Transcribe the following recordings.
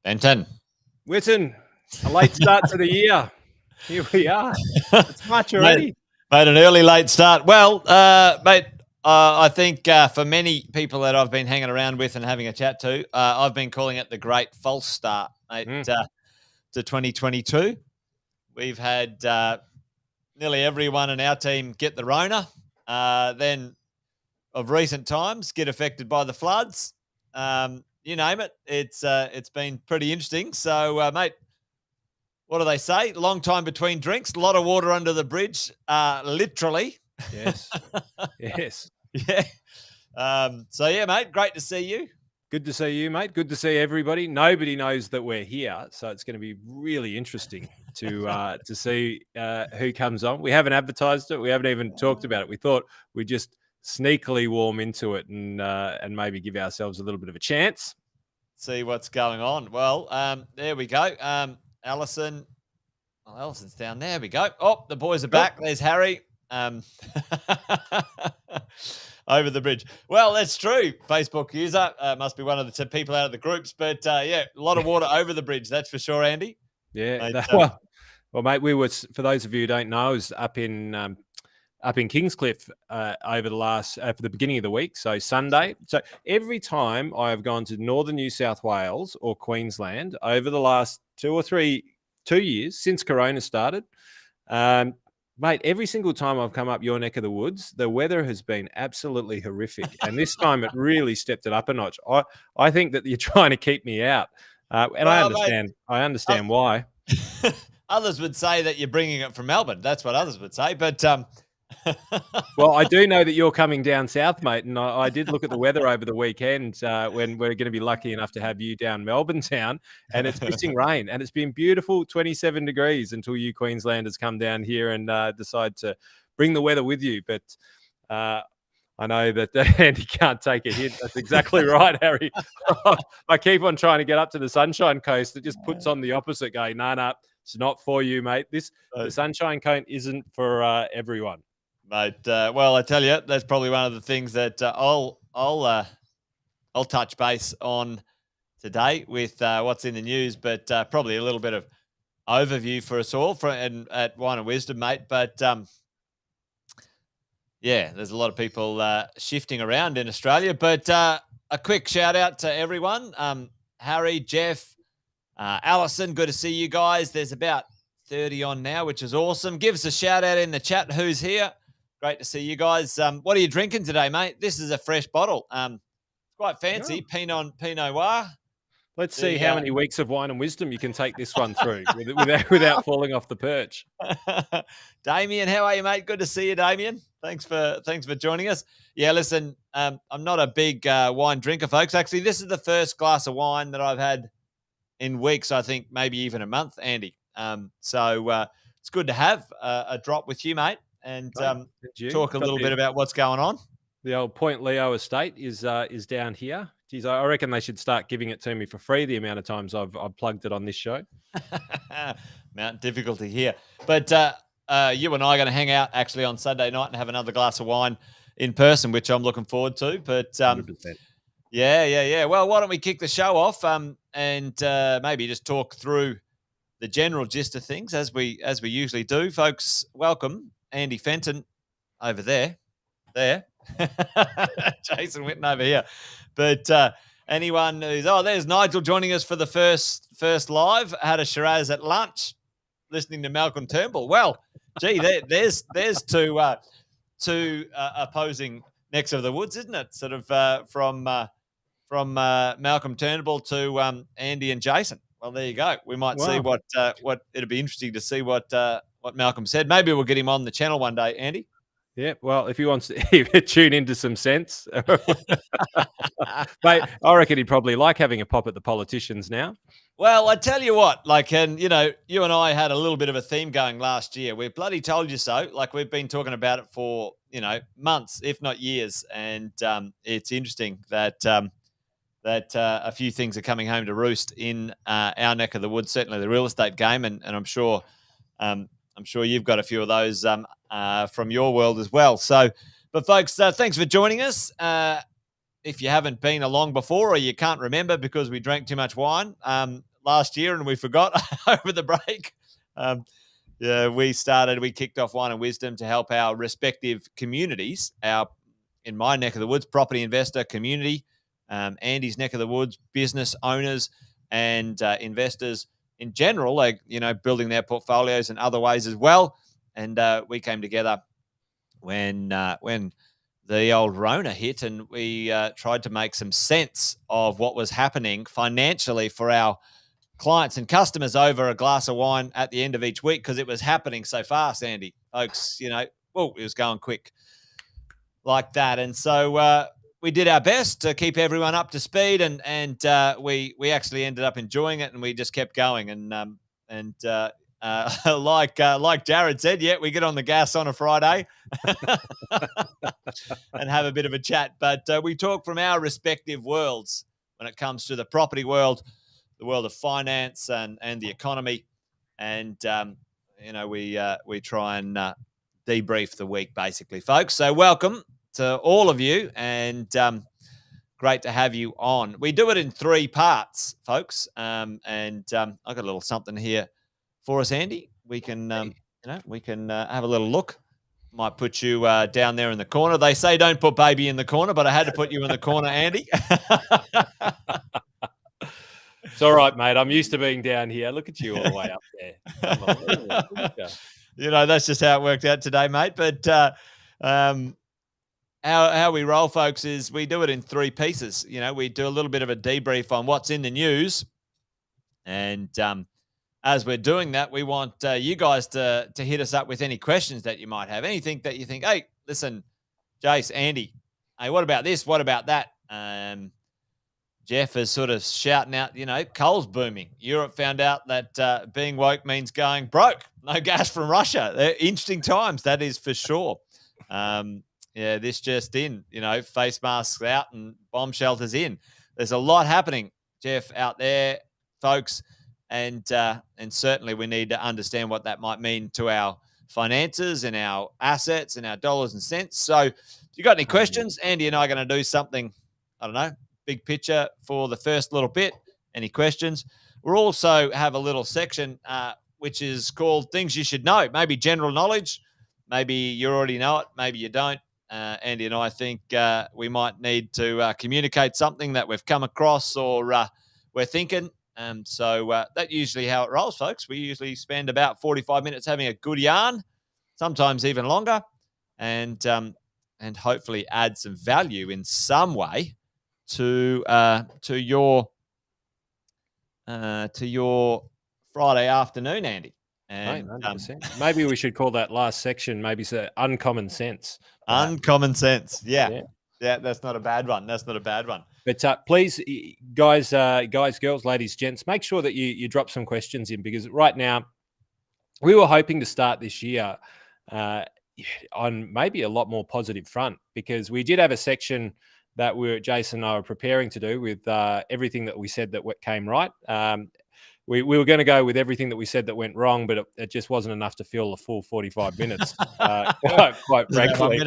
Fenton. Witten, a late start to the year. Here we are. It's March already. Made an early late start. Well, mate, I think for many people that I've been hanging around with and having a chat to, I've been calling it the great false start, mate, to 2022. We've had nearly everyone in our team get the Rona. Then of recent times get affected by the floods. You name it. It's been pretty interesting. So, mate, what do they say? Long time between drinks, a lot of water under the bridge, literally. Yes. Yes. Yeah. So, yeah, mate, great to see you. Good to see you, mate. Good to see everybody. Nobody knows that we're here, so it's going to be really interesting to see who comes on. We haven't advertised it. We haven't even talked about it. We thought we'd just sneakily warm into it and maybe give ourselves a little bit of a chance. See what's going on. Well, there we go. Alison. Oh, Alison's down there. We go. Oh, the boys are back. There's Harry. Over the bridge. Well, that's true. Facebook user must be one of the people out of the groups, but yeah, a lot of water over the bridge. That's for sure, Andy. Yeah. Mate, well, mate, we were, for those of you who don't know, is up in Kingscliff over the last for the beginning of the week, so Sunday. So every time I have gone to northern New South Wales or Queensland over the last 2 years since Corona started, mate, every single time I've come up your neck of the woods, the weather has been absolutely horrific, and this time it really stepped it up a notch. I think that you're trying to keep me out, and well, I understand why. Others would say that you're bringing it from Melbourne. That's what others would say, but. Well, I do know that you're coming down south, mate, and I did look at the weather over the weekend when we're going to be lucky enough to have you down Melbourne town, and it's missing rain, and it's been beautiful, 27 degrees until you Queenslanders come down here and decide to bring the weather with you. But I know that Andy can't take a hint. That's exactly right, Harry. I keep on trying to get up to the Sunshine Coast. It just puts on the opposite, going, no, it's not for you, mate. The Sunshine Coast isn't for everyone. Mate, well, I tell you, that's probably one of the things that I'll touch base on today with what's in the news, but probably a little bit of overview for us all at Wine and Wisdom, mate. But yeah, there's a lot of people shifting around in Australia. But a quick shout out to everyone: Harry, Jeff, Alison. Good to see you guys. There's about 30 on now, which is awesome. Give us a shout out in the chat. Who's here? Great to see you guys. What are you drinking today, mate? This is a fresh bottle. It's quite fancy. Yeah. Pinot Noir. Let's see how many weeks of Wine and Wisdom you can take this one through without falling off the perch. Damien, how are you, mate? Good to see you, Damien. Thanks for joining us. Yeah, listen, I'm not a big wine drinker, folks. Actually, this is the first glass of wine that I've had in weeks, I think maybe even a month, Andy. So it's good to have a drop with you, mate. And talk a little bit about what's going on. The old Point Leo estate is down here. Geez, I reckon they should start giving it to me for free the amount of times I've plugged it on this show. Mountain difficulty here. But you and I are going to hang out actually on Sunday night and have another glass of wine in person, which I'm looking forward to. But 100%. Yeah. Well, why don't we kick the show off and maybe just talk through the general gist of things as we usually do. Folks, welcome. Andy Fenton over there. Jason Witten over here. But anyone who's there's Nigel joining us for the first live. Had a Shiraz at lunch, listening to Malcolm Turnbull. Well, gee, there's two opposing necks of the woods, isn't it? Sort of from Malcolm Turnbull to Andy and Jason. Well, there you go. We might see what it'll be interesting to see what Malcolm said. Maybe we'll get him on the channel one day, Andy. Yeah, well, if he wants to tune into some sense, mate, I reckon he'd probably like having a pop at the politicians now. Well, I tell you what, you and I had a little bit of a theme going last year. We bloody told you so. Like, we've been talking about it for, months, if not years. And it's interesting that a few things are coming home to roost in our neck of the woods, certainly the real estate game. And I'm sure you've got a few of those from your world as well. So, but folks, thanks for joining us. If you haven't been along before or you can't remember because we drank too much wine, last year and we forgot over the break. Yeah, we kicked off Wine and Wisdom to help our respective communities, in my neck of the woods, property investor community, Andy's neck of the woods, business owners and investors in general, like, building their portfolios in other ways as well. And we came together when the old Rona hit, and we tried to make some sense of what was happening financially for our clients and customers over a glass of wine at the end of each week, because it was happening so fast, Andy. Folks, it was going quick like that. And so we did our best to keep everyone up to speed, and we actually ended up enjoying it, and we just kept going. And like Jared said, we get on the gas on a Friday and have a bit of a chat. But we talk from our respective worlds when it comes to the property world, the world of finance and the economy. And, we try and debrief the week, basically, folks. So welcome to all of you, and great to have you on. We do it in 3 parts, folks. I've got a little something here for us, Andy. We can, have a little look. Might put you down there in the corner. They say don't put baby in the corner, but I had to put you in the corner, Andy. It's all right, mate. I'm used to being down here. Look at you all the way up there. That's just how it worked out today, mate. But how we roll, folks, is we do it in 3 pieces. We do a little bit of a debrief on what's in the news. And as we're doing that, we want you guys to hit us up with any questions that you might have. Anything that you think, hey, listen, Jace, Andy, hey, what about this? What about that? Jeff is sort of shouting out, coal's booming. Europe found out that being woke means going broke. No gas from Russia. They're interesting times, that is for sure. This just in, face masks out and bomb shelters in. There's a lot happening, Jeff, out there, folks. And certainly we need to understand what that might mean to our finances and our assets and our dollars and cents. So if you got any questions, Andy and I are going to do something, I don't know, big picture for the first little bit. Any questions? We'll also have a little section which is called Things You Should Know. Maybe general knowledge. Maybe you already know it. Maybe you don't. Andy and I think we might need to communicate something that we've come across or we're thinking. So that's usually how it rolls, folks. We usually spend about 45 minutes having a good yarn, sometimes even longer, and hopefully add some value in some way to your Friday afternoon, Andy. And maybe we should call that last section maybe uncommon sense. Uncommon sense, yeah. That's not a bad one. But please, guys, girls, ladies, gents, make sure that you drop some questions in, because right now we were hoping to start this year on maybe a lot more positive front, because we did have a section that Jason and I were preparing to do with everything that we said that came right. We were going to go with everything that we said that went wrong, but it just wasn't enough to fill the full 45 minutes, quite frankly.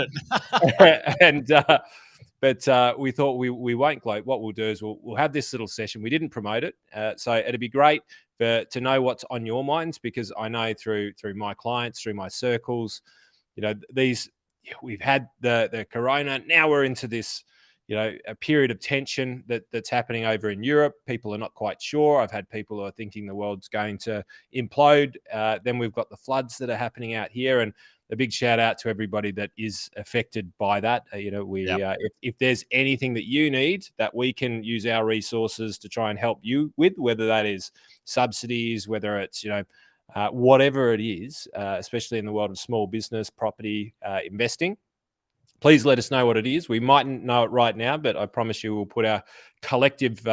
But we thought we won't gloat. What we'll do is we'll have this little session. We didn't promote it, so it'd be great to know what's on your minds, because I know through my clients, through my circles, we've had the corona. Now we're into this, a period of tension that's happening over in Europe. People are not quite sure. I've had people who are thinking the world's going to implode. Then we've got the floods that are happening out here, and a big shout out to everybody that is affected by that. If there's anything that you need that we can use our resources to try and help you with, whether that is subsidies, whether it's, whatever it is, especially in the world of small business, property, investing, please let us know what it is. We mightn't know it right now, but I promise you we'll put our collective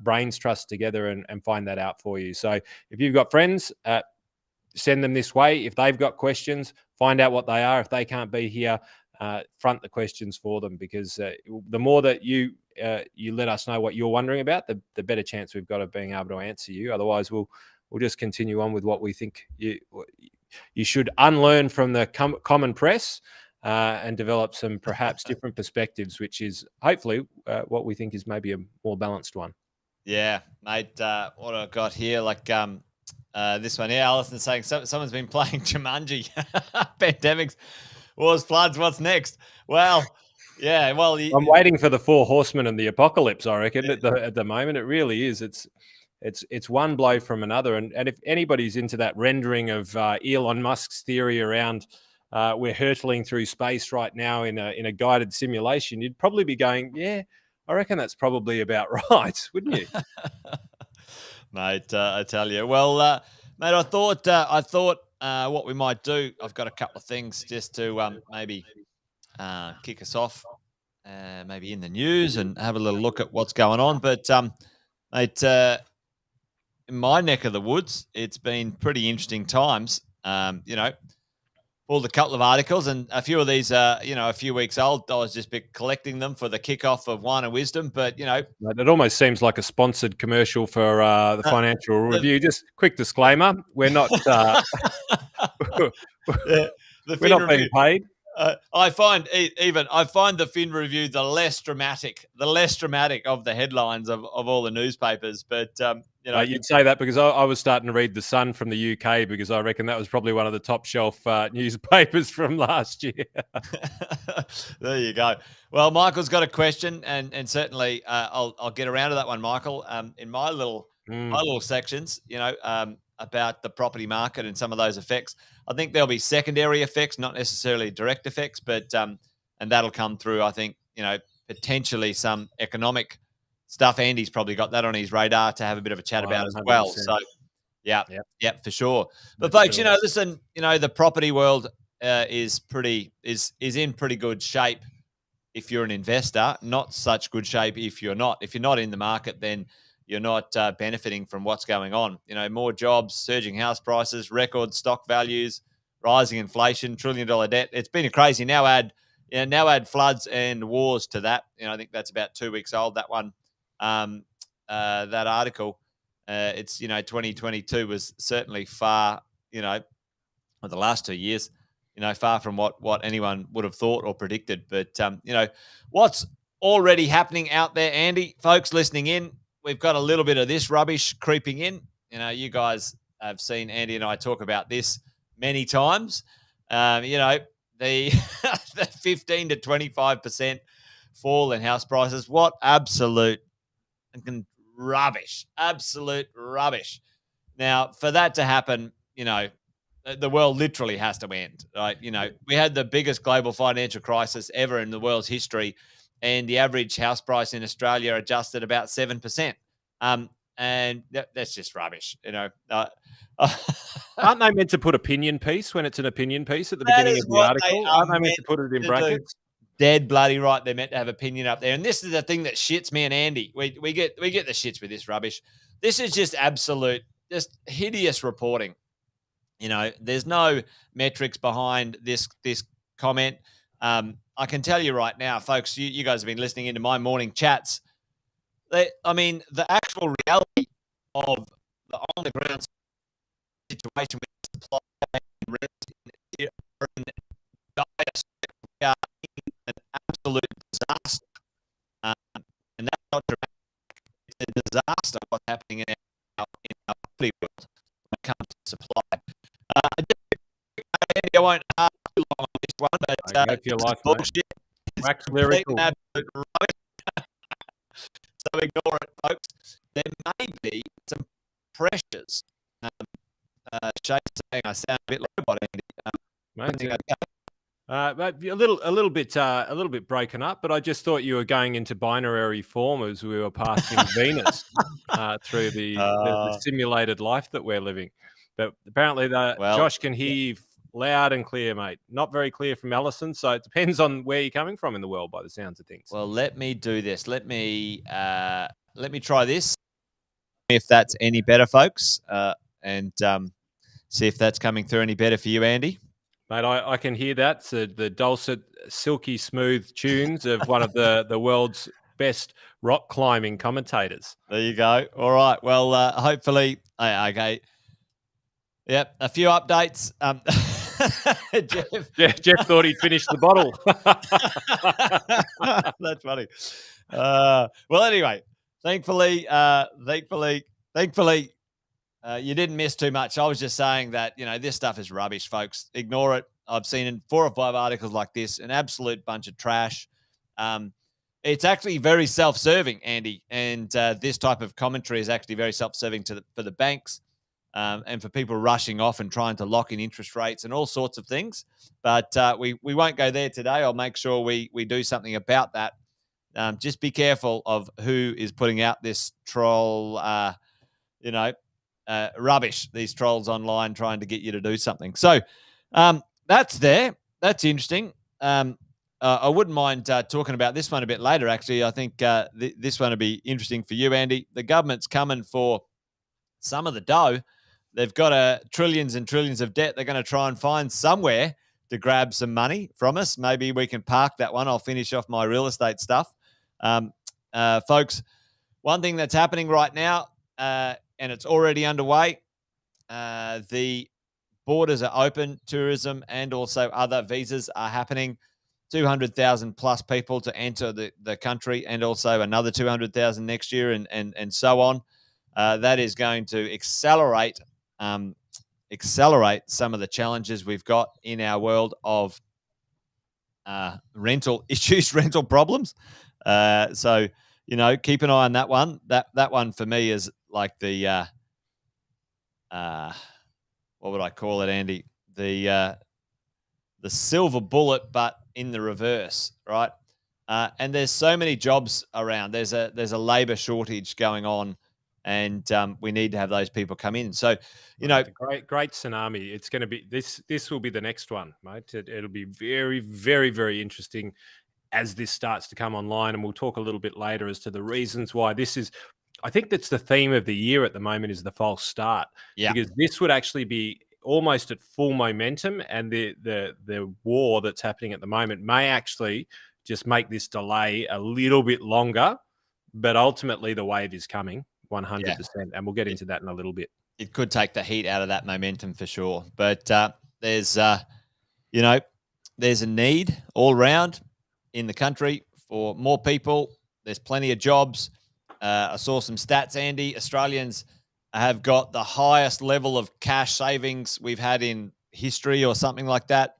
brains trust together and find that out for you. So if you've got friends, send them this way. If they've got questions, find out what they are. If they can't be here, front the questions for them, because the more that you let us know what you're wondering about, the better chance we've got of being able to answer you. Otherwise, we'll just continue on with what we think you should unlearn from the common press, and develop some perhaps different perspectives, which is hopefully what we think is maybe a more balanced one. Yeah, mate. What I got here, like this one here, Alison's saying someone's been playing Jumanji, pandemics, wars, floods. What's next? Well, yeah. Well, I'm waiting for the Four Horsemen and the apocalypse. I reckon at the moment it really is. It's one blow from another. And if anybody's into that rendering of Elon Musk's theory around we're hurtling through space right now in a guided simulation, you'd probably be going, yeah, I reckon that's probably about right, wouldn't you? Mate, I tell you. Well, mate, I thought what we might do. I've got a couple of things just to maybe kick us off, maybe in the news and have a little look at what's going on. But mate, in my neck of the woods, it's been pretty interesting times. Pulled a couple of articles, and a few of these are, a few weeks old. I was just collecting them for the kickoff of Wine and Wisdom, but It almost seems like a sponsored commercial for the Financial Review. Just quick disclaimer: we're not we're not being paid. I find the Fin review the less dramatic of the headlines of all the newspapers. But you'd say that because I was starting to read The Sun from the UK because I reckon that was probably one of the top shelf newspapers from last year. There you go. Well, Michael's got a question, and certainly I'll get around to that one, Michael. In my little sections, about the property market and some of those effects. I think there'll be secondary effects, not necessarily direct effects, but and that'll come through. I think potentially some economic stuff. Andy's probably got that on his radar to have a bit of a chat about as well. So, yeah, for sure. But folks, listen, the property world is in pretty good shape if you're an investor. Not such good shape if you're not. If you're not in the market, then you're not benefiting from what's going on. More jobs, surging house prices, record stock values, rising inflation, $1 trillion debt. It's been a crazy. Now add floods and wars to that. I think that's about 2 weeks old. That one, that article. It's 2022 was certainly far. The last 2 years, far from what anyone would have thought or predicted. But what's already happening out there, Andy? Folks listening in. We've got a little bit of this rubbish creeping in. You guys have seen Andy and I talk about this many times. The 15 to 25% fall in house prices. What absolute rubbish. Absolute rubbish. Now, for that to happen, the world literally has to end, right? We had the biggest global financial crisis ever in the world's history, and the average house price in Australia adjusted about 7%. And that's just rubbish, Aren't they meant to put opinion piece when it's an opinion piece at the beginning of the article? Aren't they meant to put it in brackets? Dead bloody right. They're meant to have opinion up there. And this is the thing that shits me and Andy. We get the shits with this rubbish. This is just absolute, just hideous reporting. There's no metrics behind this comment. I can tell you right now, folks, you guys have been listening into my morning chats. The actual reality of the on-the-ground situation with supply and rent are in dire, an absolute disaster. And that's not dramatic. It's a disaster what's happening in our property world when it comes to supply. I won't ask too long on this one, but go for your life, bullshit. Wax lyrical. Absolute rubbish. So ignore it, folks. There may be some pressures. Shane's saying I sound a bit like Andy. A little bit broken up, but I just thought you were going into binary form as we were passing Venus through the simulated life that we're living. But apparently, Josh can hear you loud and clear, mate. Not very clear from Alison, so it depends on where you're coming from in the world, by the sounds of things. Well, let me do this. Let me try this. If that's any better, folks, and see if that's coming through any better for you, Andy. Mate, I can hear that. It's the dulcet, silky smooth tunes of one of the world's best rock climbing commentators. There you go. All right. Well, hopefully, okay. Yep, a few updates. Jeff thought he'd finished the bottle. That's funny. Well, anyway, thankfully, you didn't miss too much. I was just saying that, this stuff is rubbish, folks. Ignore it. I've seen in 4 or 5 articles like this, an absolute bunch of trash. It's actually very self-serving, Andy, and this type of commentary is actually very self-serving for the banks and for people rushing off and trying to lock in interest rates and all sorts of things. But we won't go there today. I'll make sure we do something about that. Just be careful of who is putting out this troll, rubbish, these trolls online trying to get you to do something. So that's there. That's interesting. I wouldn't mind talking about this one a bit later, actually. I think this one will be interesting for you, Andy. The government's coming for some of the dough. They've got trillions and trillions of debt. They're going to try and find somewhere to grab some money from us. Maybe we can park that one. I'll finish off my real estate stuff. Folks, one thing that's happening right now, and it's already underway, the borders are open, tourism and also other visas are happening. 200,000 plus people to enter the country, and also another 200,000 next year, and so on. That is going to accelerate some of the challenges we've got in our world of rental issues, rental problems. So keep an eye on that one. That one for me is like the what would I call it, Andy? The silver bullet, but in the reverse, right? And there's so many jobs around. There's a labor shortage going on, and we need to have those people come in. So, great tsunami. It's going to be this will be the next one, mate. It'll be very, very, very interesting as this starts to come online, and we'll talk a little bit later as to the reasons why this is. I think that's the theme of the year at the moment, is the false start. Yeah. Because this would actually be almost at full momentum, and the war that's happening at the moment may actually just make this delay a little bit longer, but ultimately the wave is coming 100%, and we'll get into that in a little bit. It could take the heat out of that momentum for sure, but there's a need all round in the country for more people. There's plenty of jobs. I saw some stats, Andy. Australians have got the highest level of cash savings we've had in history, or something like that.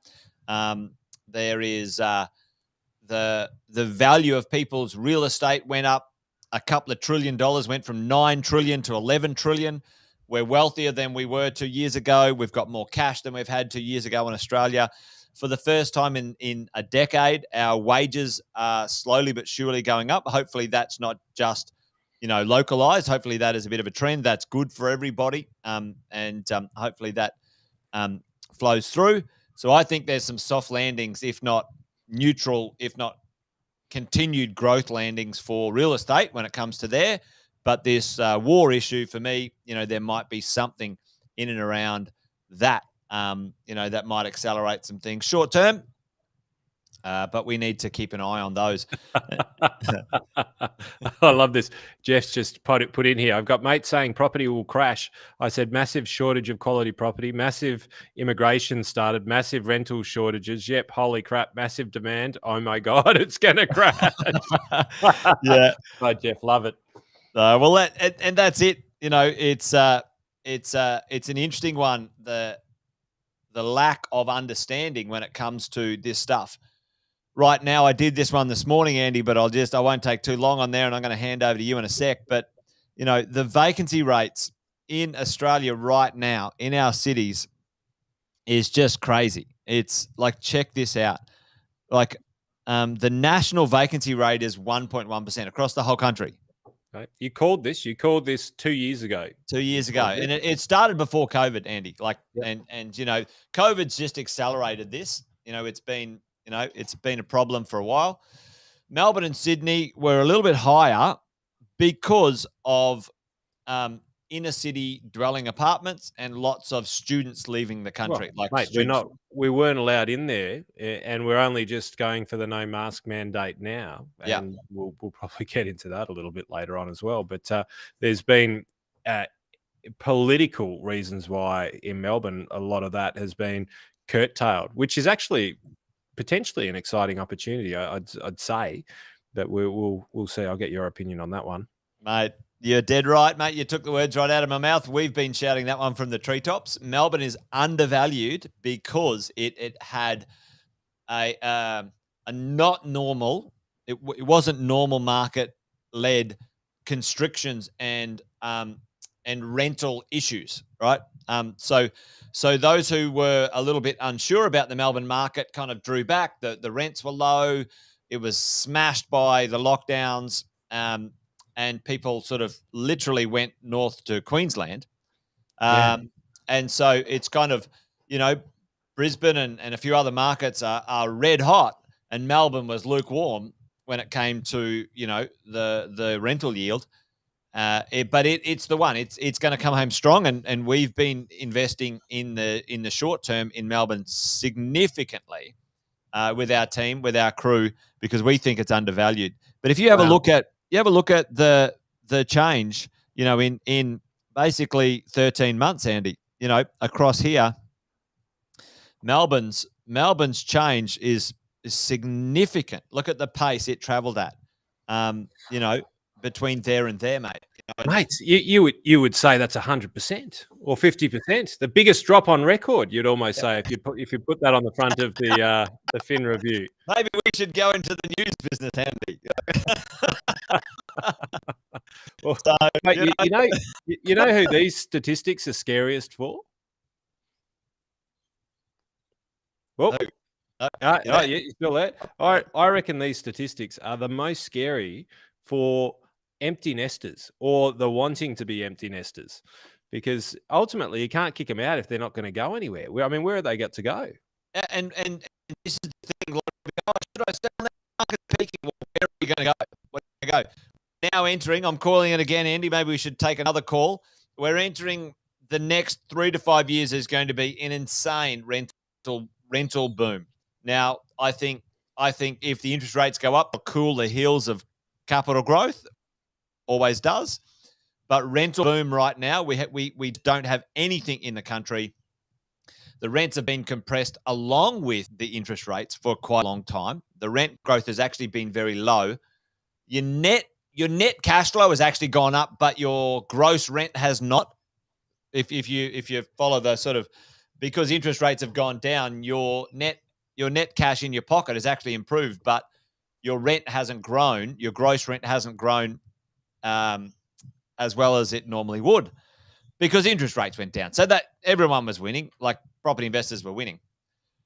There is the value of people's real estate went up a couple of $1 trillion, went from 9 trillion to 11 trillion. We're wealthier than we were 2 years ago. We've got more cash than we've had 2 years ago in Australia. For the first time in a decade, our wages are slowly but surely going up. Hopefully that's not just localized. Hopefully that is a bit of a trend that's good for everybody, and hopefully that flows through. So I think there's some soft landings, if not neutral, if not continued growth landings for real estate when it comes to there. But this war issue, for me, there might be something in and around that, that might accelerate some things short term. But we need to keep an eye on those. I love this. Jeff's just put in here. I've got mates saying property will crash. I said massive shortage of quality property, massive immigration started, massive rental shortages. Yep, holy crap, massive demand. Oh my God, it's going to crash. Yeah. Right, Jeff, love it. Well, and that's it. It's an interesting one. The lack of understanding when it comes to this stuff. Right now, I did this one this morning, Andy, but I won't take too long on there, and I'm going to hand over to you in a sec. But, the vacancy rates in Australia right now in our cities is just crazy. It's like, check this out. Like, the national vacancy rate is 1.1% across the whole country. Right. You called this 2 years ago. 2 years ago. And it started before COVID, Andy. And COVID's just accelerated this. It's been a problem for a while. Melbourne and Sydney were a little bit higher because of inner city dwelling apartments and lots of students leaving the country. Well, mate, we weren't allowed in there, and we're only just going for the no mask mandate now. And we'll probably get into that a little bit later on as well. But there's been political reasons why in Melbourne a lot of that has been curtailed, which is actually potentially an exciting opportunity, I'd say. But we'll see. I'll get your opinion on that one. Mate, you're dead right, mate. You took the words right out of my mouth. We've been shouting that one from the treetops. Melbourne is undervalued because it had a not normal. It wasn't normal market led constrictions and rental issues, right? So those who were a little bit unsure about the Melbourne market kind of drew back. The rents were low. It was smashed by the lockdowns, and people sort of literally went north to Queensland. And so it's kind of, Brisbane and a few other markets are red hot, and Melbourne was lukewarm when it came to, the rental yield. But it's the one. It's going to come home strong, and we've been investing in the short term in Melbourne significantly with our team, with our crew, because we think it's undervalued. But if you have a look at the change, in basically 13 months, Andy, across here, Melbourne's change is significant. Look at the pace it travelled at. Between there and there, mate. Mate, you would say that's 100% or 50%. The biggest drop on record, you'd almost say, if you put that on the front of the Fin Review. Maybe we should go into the news business, Andy. Well, so, mate, you know who these statistics are scariest for? Well, yeah, you're still there. I reckon these statistics are the most scary for empty nesters or the wanting to be empty nesters, because ultimately you can't kick them out if they're not going to go anywhere. I mean, where have they got to go? And this is the thing. Should I stay on that market peaking? Well, where are you going to go? Where are you going to go? Now entering, I'm calling it again, Andy. Maybe we should take another call. We're entering the next 3 to 5 years is going to be an insane rental boom. Now, I think if the interest rates go up, it'll cool the heels of capital growth. Always does. But rental boom right now, we don't have anything in the country. The rents have been compressed along with the interest rates for quite a long time. The rent growth has actually been very low. Your net cash flow has actually gone up, but your gross rent has not. If you follow the sort of, because interest rates have gone down, your net cash in your pocket has actually improved, but your rent hasn't grown. Your gross rent hasn't grown as well as it normally would, because interest rates went down. So that everyone was winning, like property investors were winning.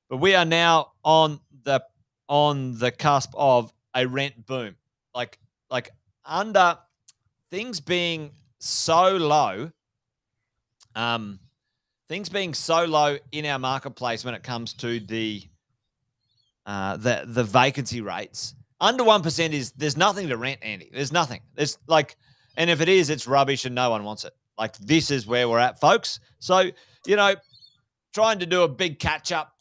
But we are now on the cusp of a rent boom. Like under things being so low, in our marketplace when it comes to the vacancy rates. Under 1% there's nothing to rent, Andy. There's nothing. There's and if it is, it's rubbish and no one wants it. Like, this is where we're at, folks. So, trying to do a big catch up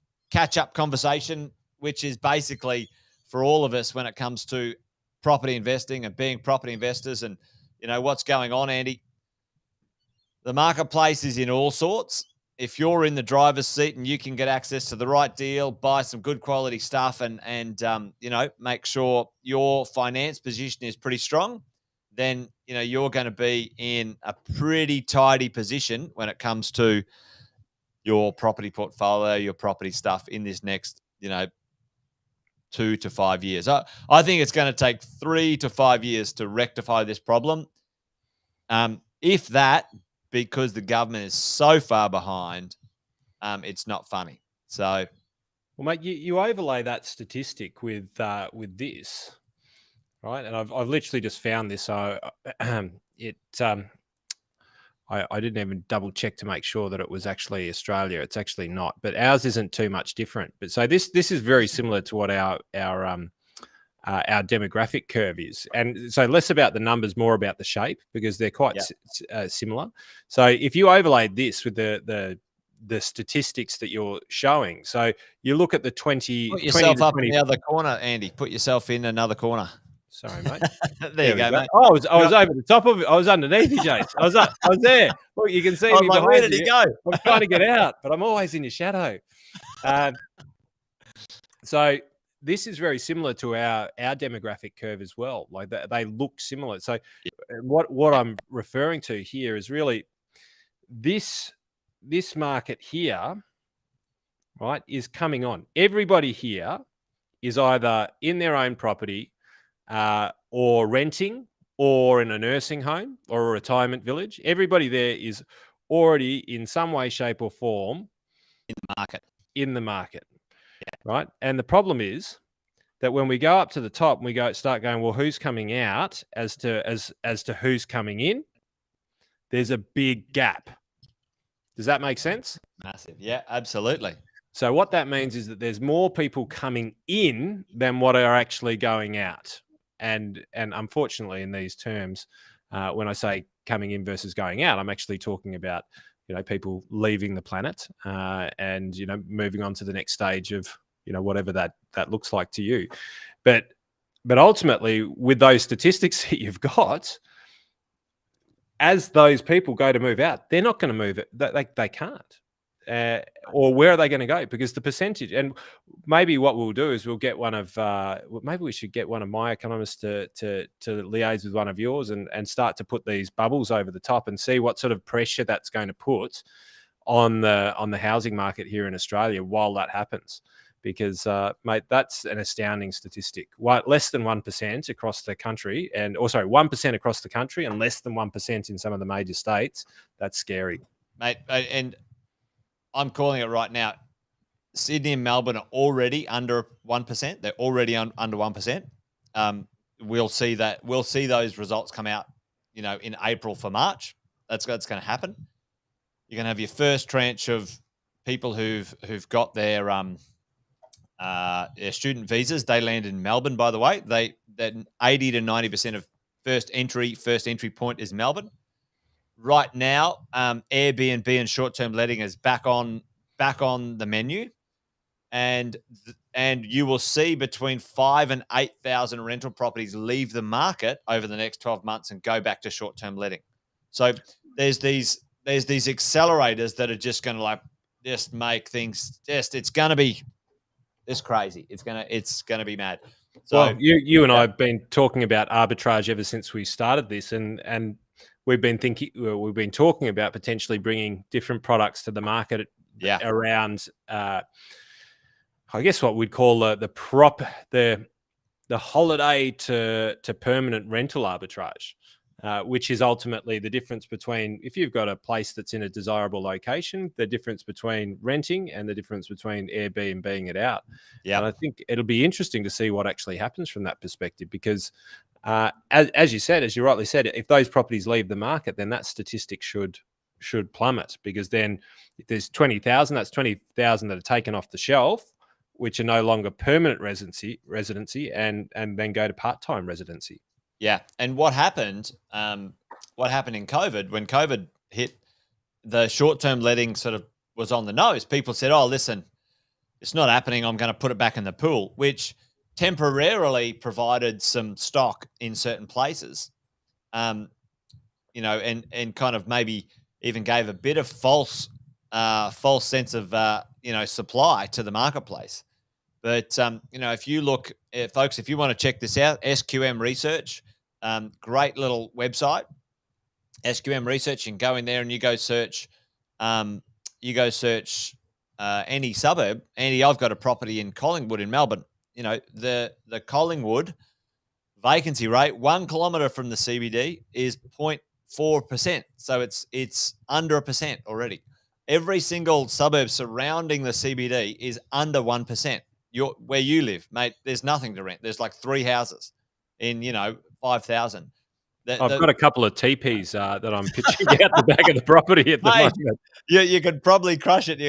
conversation, which is basically for all of us when it comes to property investing and being property investors, and what's going on, Andy. The marketplace is in all sorts. If you're in the driver's seat and you can get access to the right deal, buy some good quality stuff, and make sure your finance position is pretty strong, then you're going to be in a pretty tidy position when it comes to your property portfolio, your property stuff in this next 2 to 5 years. I think it's going to take 3 to 5 years to rectify this problem. If that, because the government is so far behind, it's not funny. So, well, mate, you overlay that statistic with this, right? And I've literally just found this. So I didn't even double check to make sure that it was actually Australia. It's actually not, but ours isn't too much different. But so this is very similar to what our demographic curve is. And so less about the numbers, more about the shape, because they're quite similar. So if you overlaid this with the statistics that you're showing, so you look at the 20... Put yourself up in the other corner, Andy. Put yourself in another corner. Sorry, mate. there you go, mate. Oh, I was over the top of it. I was underneath you, Jace. I was there. Look, you can see me behind where did he go? I'm trying to get out, but I'm always in your shadow. So this is very similar to our demographic curve as well. Like they look similar. So what I'm referring to here is really this market here, right, is coming on. Everybody here is either in their own property or renting or in a nursing home or a retirement village. Everybody there is already in some way, shape or form in the market. Right. And the problem is that when we go up to the top and we start going, well, who's coming out as to who's coming in, there's a big gap. Does that make sense? Massive. Yeah, absolutely. So what that means is that there's more people coming in than what are actually going out. And unfortunately, in these terms, when I say coming in versus going out, I'm actually talking about, people leaving the planet and, moving on to the next stage of, whatever that looks like to you. But ultimately, with those statistics that you've got, as those people go to move out, they're not going to move it. They can't. Or where are they going to go? Because the percentage, and maybe what we'll do is we'll get one of, maybe we should get one of my economists to liaise with one of yours and start to put these bubbles over the top and see what sort of pressure that's going to put on the housing market here in Australia while that happens. Because, mate, that's an astounding statistic. Less than 1% across the country, 1% across the country and less than 1% in some of the major states. That's scary. Mate, and I'm calling it right now. Sydney and Melbourne are already under 1%. They're already under 1%. We'll see that. We'll see those results come out, in April for March. That's going to happen. You're going to have your first tranche of people who've got their student visas. They land in Melbourne, by the way. That 80 to 90% of first entry point is Melbourne. Right now, Airbnb and short-term letting is back on the menu, and you will see between 5,000 and 8,000 rental properties leave the market over the next 12 months and go back to short-term letting. So there's these accelerators that are just going to just make things it's going to be just crazy. It's gonna be mad. So, well, you and I have been talking about arbitrage ever since we started this, and we've been talking about potentially bringing different products to the market around, I guess what we'd call the holiday to permanent rental arbitrage, which is ultimately the difference between, if you've got a place that's in a desirable location, the difference between renting and the difference between Airbnb-ing it out. Yeah, and I think it'll be interesting to see what actually happens from that perspective, because as you rightly said, if those properties leave the market, then that statistic should plummet, because then if there's 20,000, that's 20,000 that are taken off the shelf, which are no longer permanent residency and then go to part-time residency. Yeah, and what happened in COVID, when COVID hit, the short-term letting sort of was on the nose. People said, "Oh, listen, it's not happening. I'm going to put it back in the pool," which temporarily provided some stock in certain places, and kind of maybe even gave a bit of false sense of supply to the marketplace. But if you look, folks, if you want to check this out, SQM Research, great little website. SQM Research, you can go in there and you go search any suburb. Andy, I've got a property in Collingwood in Melbourne. The Collingwood vacancy rate 1 kilometre from the CBD is 0.4%. So it's under 1% already. Every single suburb surrounding the CBD is under 1%. Where you live, mate, there's nothing to rent. There's like 3 houses in 5,000. I've got a couple of teepees that I'm pitching out the back of the property at the moment. You could probably crush it.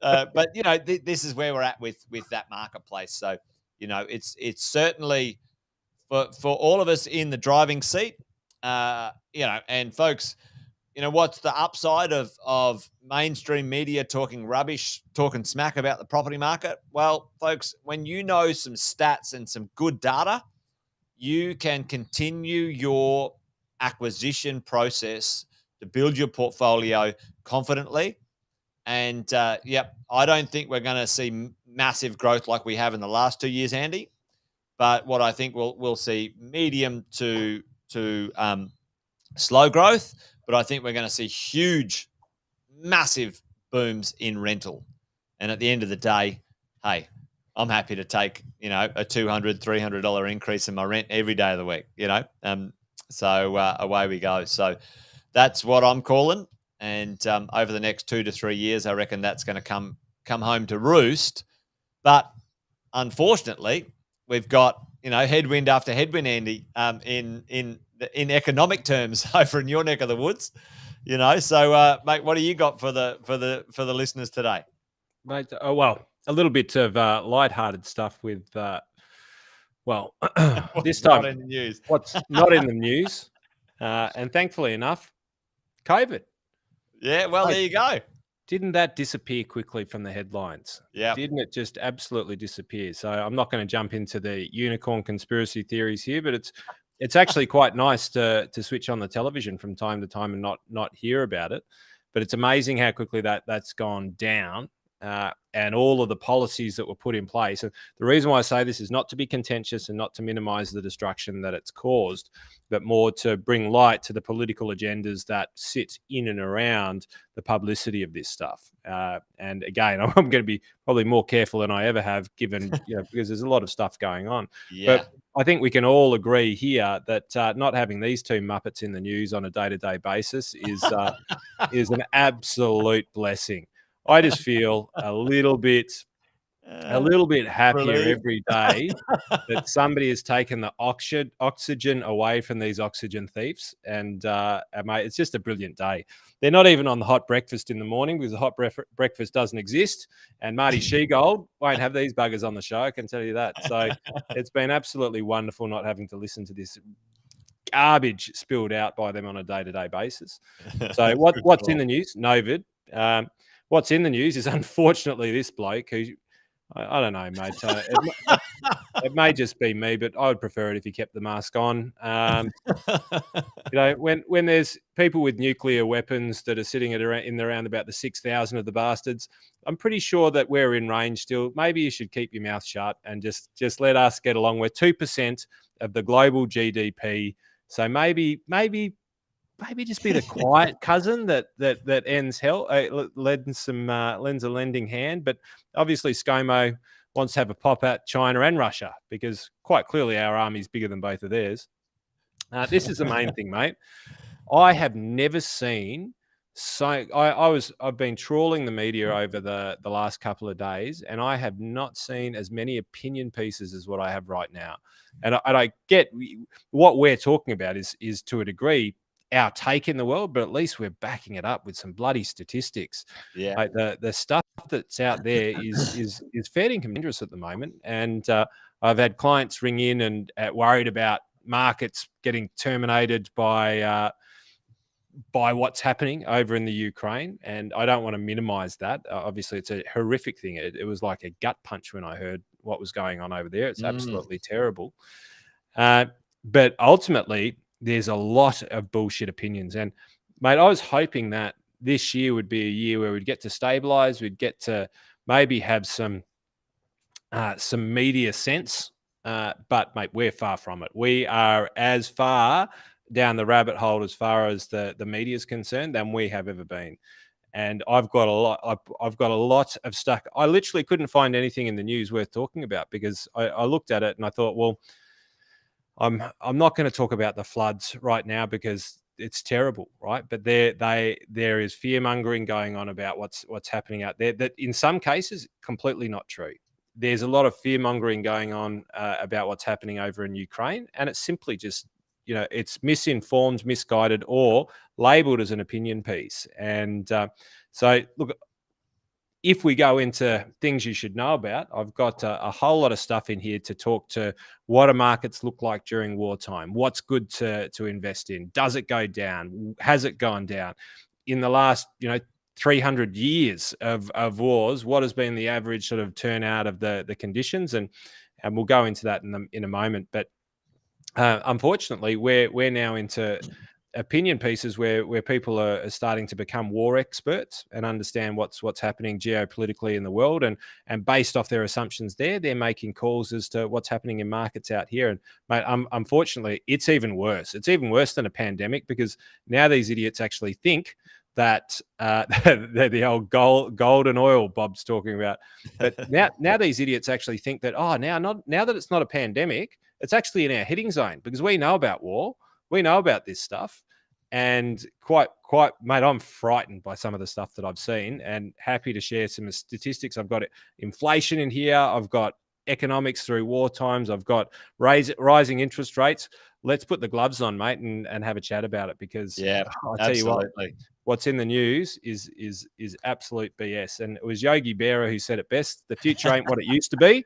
But this is where we're at with that marketplace. So it's certainly for all of us in the driving seat. And folks, what's the upside of mainstream media talking rubbish, talking smack about the property market? Well, folks, when you know some stats and some good data, you can continue your acquisition process to build your portfolio confidently And yep, I don't think we're going to see massive growth like we have in the last 2 years, Andy. But what I think we'll see medium to slow growth. But I think we're going to see huge, massive booms in rental. And at the end of the day, hey, I'm happy to take a $200, $300 increase in my rent every day of the week. So away we go. So that's what I'm calling. And over the next 2 to 3 years, I reckon that's going to come home to roost. But unfortunately, we've got headwind after headwind, Andy, in economic terms over in your neck of the woods. So mate, what do you got for the listeners today? Mate, well, a little bit of lighthearted stuff with this time not in the news. What's not in the news, and thankfully enough, COVID. Yeah, well, there you go. Didn't that disappear quickly from the headlines? Yeah. Didn't it just absolutely disappear? So I'm not going to jump into the unicorn conspiracy theories here, but it's actually quite nice to switch on the television from time to time and not hear about it. But it's amazing how quickly that's gone down. And all of the policies that were put in place. And the reason why I say this is not to be contentious and not to minimize the destruction that it's caused, but more to bring light to the political agendas that sit in and around the publicity of this stuff. And again, I'm going to be probably more careful than I ever have, given because there's a lot of stuff going on. Yeah. But I think we can all agree here that not having these two Muppets in the news on a day-to-day basis is an absolute blessing. I just feel a little bit happier relieved. every day that somebody has taken the oxygen away from these oxygen thieves. And mate, it's just a brilliant day. They're not even on the hot breakfast in the morning because the hot breakfast doesn't exist. And Marty Shegold won't have these buggers on the show, I can tell you that. So it's been absolutely wonderful not having to listen to this garbage spilled out by them on a day-to-day basis. So what's in the news? Novid. What's in the news is unfortunately this bloke who, I don't know, mate. It may just be me, but I would prefer it if he kept the mask on. When there's people with nuclear weapons that are sitting in around about the 6,000 of the bastards, I'm pretty sure that we're in range still. Maybe you should keep your mouth shut and just let us get along. We're 2% of the global GDP, so maybe just be the quiet cousin that ends hell, lends a lending hand. But obviously ScoMo wants to have a pop at China and Russia because quite clearly our army's bigger than both of theirs. This is the main thing, mate. I have never seen I've been trawling the media over the last couple of days, and I have not seen as many opinion pieces as what I have right now. And I get what we're talking about is to a degree our take in the world, but at least we're backing it up with some bloody statistics. Yeah. Like the stuff that's out there is fairly dangerous at the moment. And I've had clients ring in and worried about markets getting terminated by what's happening over in the Ukraine. And I don't want to minimize that. Obviously, it's a horrific thing. It was like a gut punch when I heard what was going on over there. It's absolutely terrible. But ultimately, there's a lot of bullshit opinions. And, mate, I was hoping that this year would be a year where we'd get to stabilize. We'd get to maybe have some media sense. But, mate, we're far from it. We are as far down the rabbit hole as far as the media is concerned than we have ever been. And I've got a lot of stuff. I literally couldn't find anything in the news worth talking about because I looked at it and I thought, well, I'm not going to talk about the floods right now because it's terrible, right? But there is fear mongering going on about what's happening out there. That in some cases completely not true. There's a lot of fear mongering going on about what's happening over in Ukraine, and it's simply just it's misinformed, misguided, or labelled as an opinion piece. And so look. If we go into things you should know about, I've got a whole lot of stuff in here to talk to what do markets look like during wartime? What's good to invest in? Does it go down? Has it gone down? In the last, 300 years of wars, what has been the average sort of turnout of the conditions? And we'll go into that in a moment. But unfortunately, we're now into opinion pieces where people are starting to become war experts and understand what's happening geopolitically in the world, and based off their assumptions they're making calls as to what's happening in markets out here. And mate, unfortunately, it's even worse. It's even worse than a pandemic, because now these idiots actually think that they're the old gold and oil Bob's talking about. But now these idiots actually think that, now that it's not a pandemic, it's actually in our hitting zone, because we know about war. We know about this stuff, and quite, mate, I'm frightened by some of the stuff that I've seen, and happy to share some statistics. I've got inflation in here. I've got economics through war times. I've got rising interest rates. Let's put the gloves on, mate, and have a chat about it, because I'll tell you what's in the news is absolute BS. And it was Yogi Berra who said it best: the future ain't what it used to be.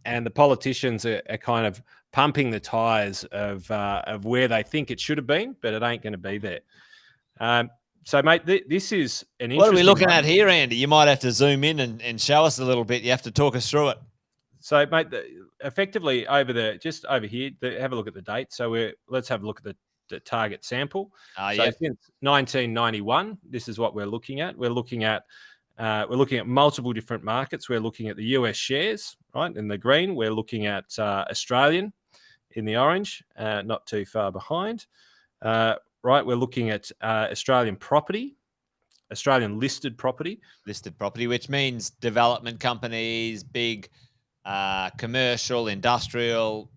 And the politicians are kind of pumping the tires of where they think it should have been, but it ain't going to be there. So, mate, this is an interesting. What are we looking at here, Andy? You might have to zoom in and show us a little bit. You have to talk us through it. So, mate, effectively just over here, have a look at the date. So let's have a look at the target sample. Since 1991, this is what we're looking at. We're looking at multiple different markets. We're looking at the US shares, right, in the green. We're looking at Australian in the orange, not too far behind. Right, we're looking at Australian property, Australian listed property. Listed property, which means development companies, big commercial, industrial,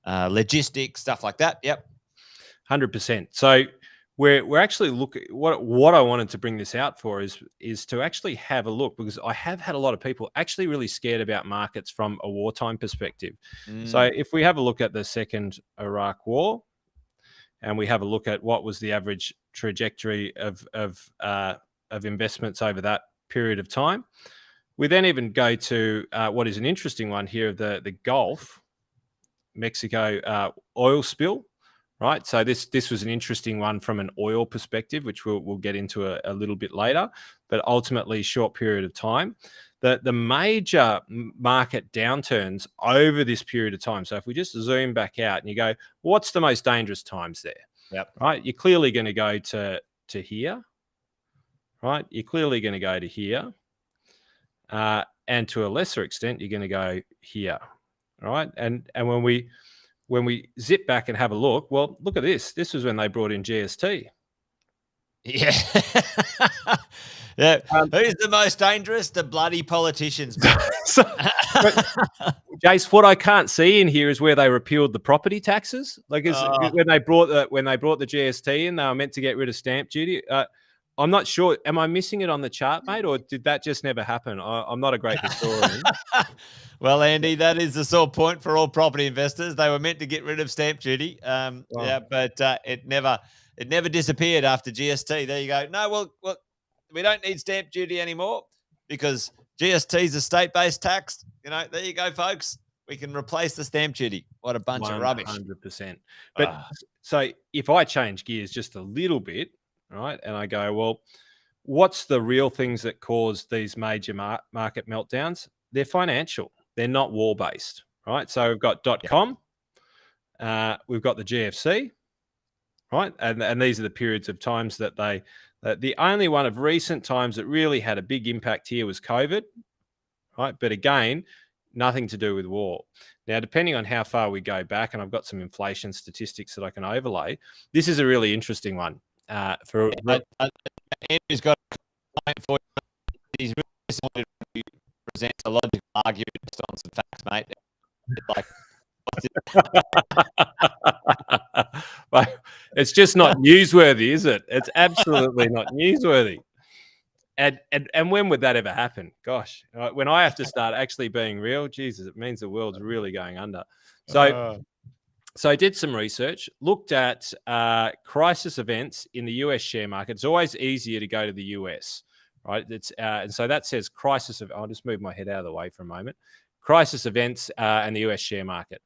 logistics, stuff like that. Yep. 100%. So we're actually looking. What I wanted to bring this out for is to actually have a look, because I have had a lot of people actually really scared about markets from a wartime perspective. So if we have a look at the second Iraq War, and we have a look at what was the average trajectory of investments over that period of time, we then even go to what is an interesting one here, the Gulf Mexico oil spill. Right, so this was an interesting one from an oil perspective, which we'll get into a little bit later, but ultimately short period of time. The major market downturns over this period of time. So if we just zoom back out and you go, what's the most dangerous times there? Yep. Right, you're clearly going to go to here. Right, you're clearly going to go to here, and to a lesser extent, you're going to go here. Right, and when we zip back and have a look, well, look at this. This was when they brought in GST. Yeah. Yeah. Who's the most dangerous? The bloody politicians. Jace, what I can't see in here is where they repealed the property taxes. Like when they brought the GST in, they were meant to get rid of stamp duty. I'm not sure. Am I missing it on the chart, mate, or did that just never happen? I'm not a great historian. Well, Andy, that is the sore point for all property investors. They were meant to get rid of stamp duty. Yeah, but it never disappeared after GST. There you go. No, well, we don't need stamp duty anymore because GST is a state-based tax. There you go, folks. We can replace the stamp duty. What a bunch of rubbish. 100%. But so if I change gears just a little bit, right, and I go, well, what's the real things that cause these major market meltdowns? They're financial. They're not war-based, right? So we've got .com, we've got the GFC, right? And these are the periods of times that the only one of recent times that really had a big impact here was COVID, right? But again, nothing to do with war. Now, depending on how far we go back, and I've got some inflation statistics that I can overlay, this is a really interesting one. Andrew's got a complaint for you. He's really disappointed when you present a logical argument based on some facts, mate. It's just not newsworthy, is it? It's absolutely not newsworthy. And when would that ever happen? Gosh, when I have to start actually being real, Jesus, it means the world's really going under. So I did some research, looked at crisis events in the US share market. It's always easier to go to the US, right? And so that says crisis of. I'll just move my head out of the way for a moment. Crisis events and the US share market.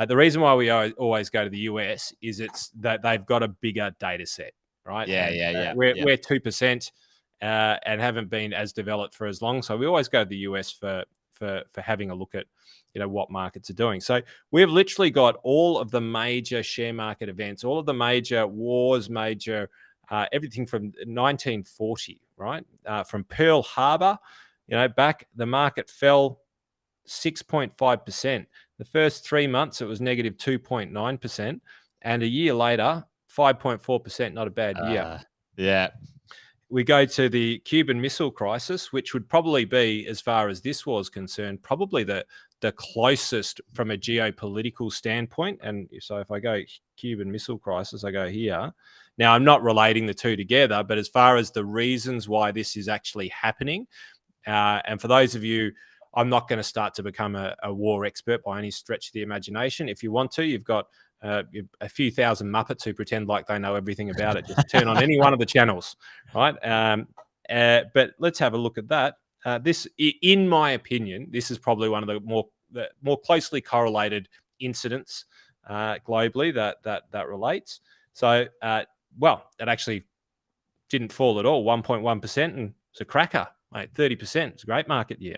The reason why we always go to the US is it's that they've got a bigger data set, right? Yeah. We're 2% and haven't been as developed for as long, so we always go to the US for for having a look at, what markets are doing. So we've literally got all of the major share market events, all of the major wars, everything from 1940, right? From Pearl Harbor, back, the market fell 6.5%. The first 3 months, it was negative 2.9%. And a year later, 5.4%, not a bad year. Yeah. We go to the Cuban Missile Crisis, which would probably be, as far as this war is concerned, probably the closest from a geopolitical standpoint. And so if I go Cuban Missile Crisis, I go here. Now, I'm not relating the two together, but as far as the reasons why this is actually happening, and for those of you, I'm not going to start to become a war expert by any stretch of the imagination. If you want to, you've got a few thousand Muppets who pretend like they know everything about it. Just turn on any one of the channels, right? But let's have a look at that. This, in my opinion, this is probably one of the more closely correlated incidents globally that relates. So, it actually didn't fall at all, 1.1%, and it's a cracker, mate, 30%. It's a great market year.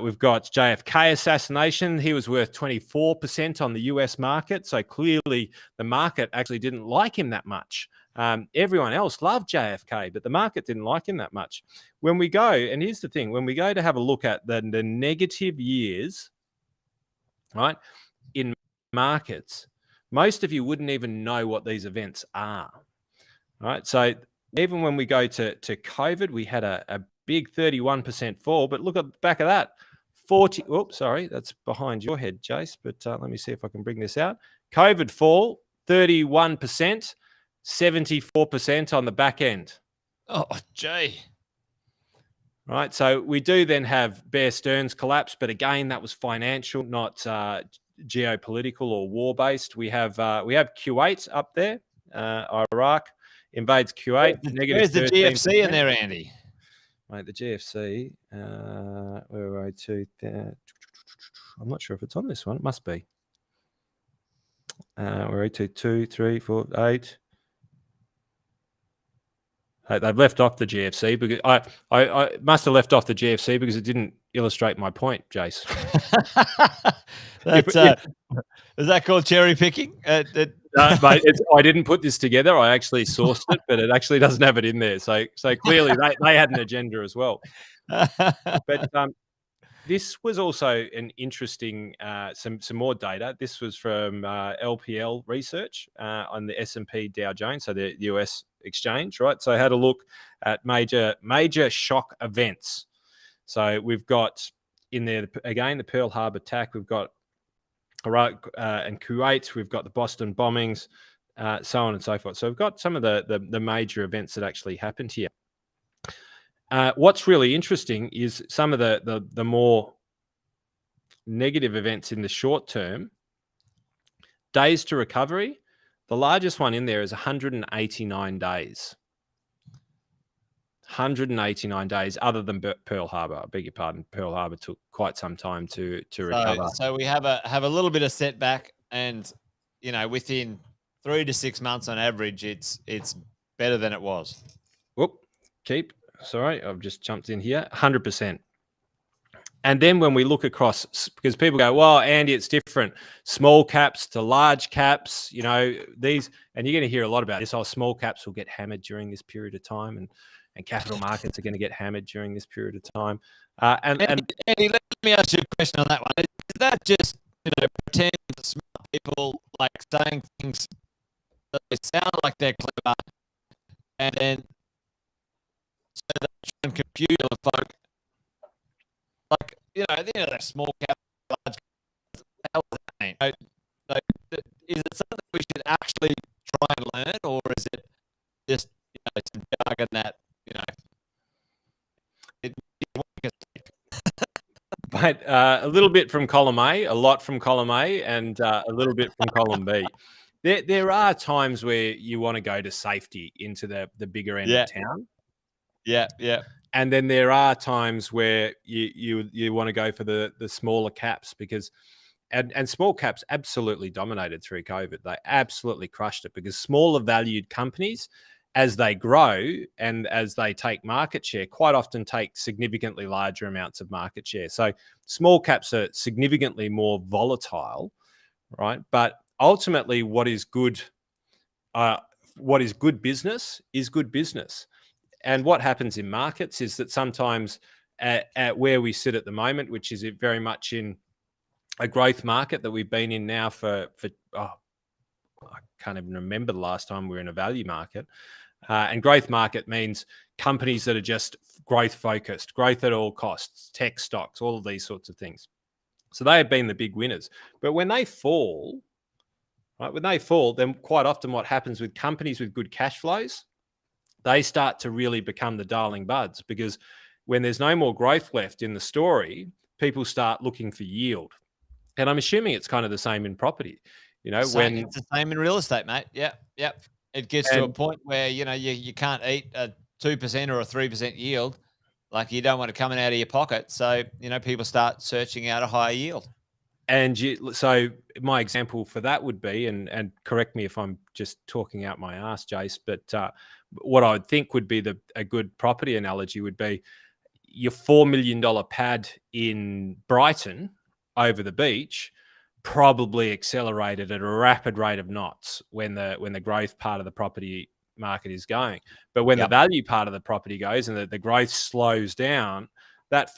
We've got JFK assassination. He was worth 24% on the US market. So clearly the market actually didn't like him that much. Everyone else loved JFK, but the market didn't like him that much. When we go, and here's the thing, when we go to have a look at the negative years, right, in markets, most of you wouldn't even know what these events are, right? So even when we go to COVID, we had a big 31% fall, but look at the back of that, 40. Oops, sorry, that's behind your head, Jace. But let me see if I can bring this out. COVID fall, 31%, 74% on the back end. Oh, gee. Right, so we do then have Bear Stearns collapse, but again, that was financial, not geopolitical or war-based. We have Kuwait up there, Iraq invades Kuwait. Where's the GFC in there, Andy? Right, the GFC, where are I to? I'm not sure if it's on this one. It must be. Where are I to? 2, 3, 4, 8. They've left off the GFC because I must have left off the GFC because it didn't illustrate my point, Jace. Is that called cherry picking? Mate, I didn't put this together. I actually sourced it, but it actually doesn't have it in there. So clearly they had an agenda as well. But this was also an interesting some more data. This was from LPL research on the S&P Dow Jones, so the US exchange, right? So I had a look at major shock events. So we've got in there again the Pearl Harbor attack. We've got Iraq and Kuwait. We've got the Boston bombings, so on and so forth. So we've got some of the major events that actually happened here. What's really interesting is some of the more negative events in the short term. Days to recovery, the largest one in there is 189 days. 189 days, other than Pearl Harbor. I beg your pardon. Pearl Harbor took quite some time to recover. So we have a little bit of setback, and within 3 to 6 months on average, it's better than it was. Whoop, sorry, I've just jumped in here. 100%. And then when we look across, because people go, well, Andy, it's different. Small caps to large caps, these, and you're going to hear a lot about this. Small caps will get hammered during this period of time, and capital markets are going to get hammered during this period of time. Andy, let me ask you a question on that one. Is that just pretend smart people like saying things that they sound like they're clever, and then so they try and confuse the folk? Like, they're small cap, large cap. What the hell does that mean? Is it something we should actually try and learn, or is it just some jargon that But a little bit from column A, a lot from column A, and a little bit from column B. There are times where you want to go to safety into the bigger end of town. Yeah. And then there are times where you want to go for the smaller caps, because and small caps absolutely dominated through COVID. They absolutely crushed it because smaller valued companies as they grow and as they take market share, quite often take significantly larger amounts of market share. So small caps are significantly more volatile, right? But ultimately, what is good business is good business. And what happens in markets is that sometimes at where we sit at the moment, which is very much in a growth market that we've been in now for I can't even remember the last time we were in a value market. And growth market means companies that are just growth focused, growth at all costs, tech stocks, all of these sorts of things. So they have been the big winners. But when they fall, right, then quite often what happens with companies with good cash flows, they start to really become the darling buds, because when there's no more growth left in the story, people start looking for yield. And I'm assuming it's kind of the same in property. It's the same in real estate, mate. Yep. It gets to a point where, you can't eat a 2% or a 3% yield. Like, you don't want it coming out of your pocket. So, people start searching out a higher yield. And so my example for that would be, and correct me if I'm just talking out my ass, Jace, but what I would think would be a good property analogy would be your $4 million pad in Brighton over the beach probably accelerated at a rapid rate of knots when the growth part of the property market is going. But when the value part of the property goes and the growth slows down, that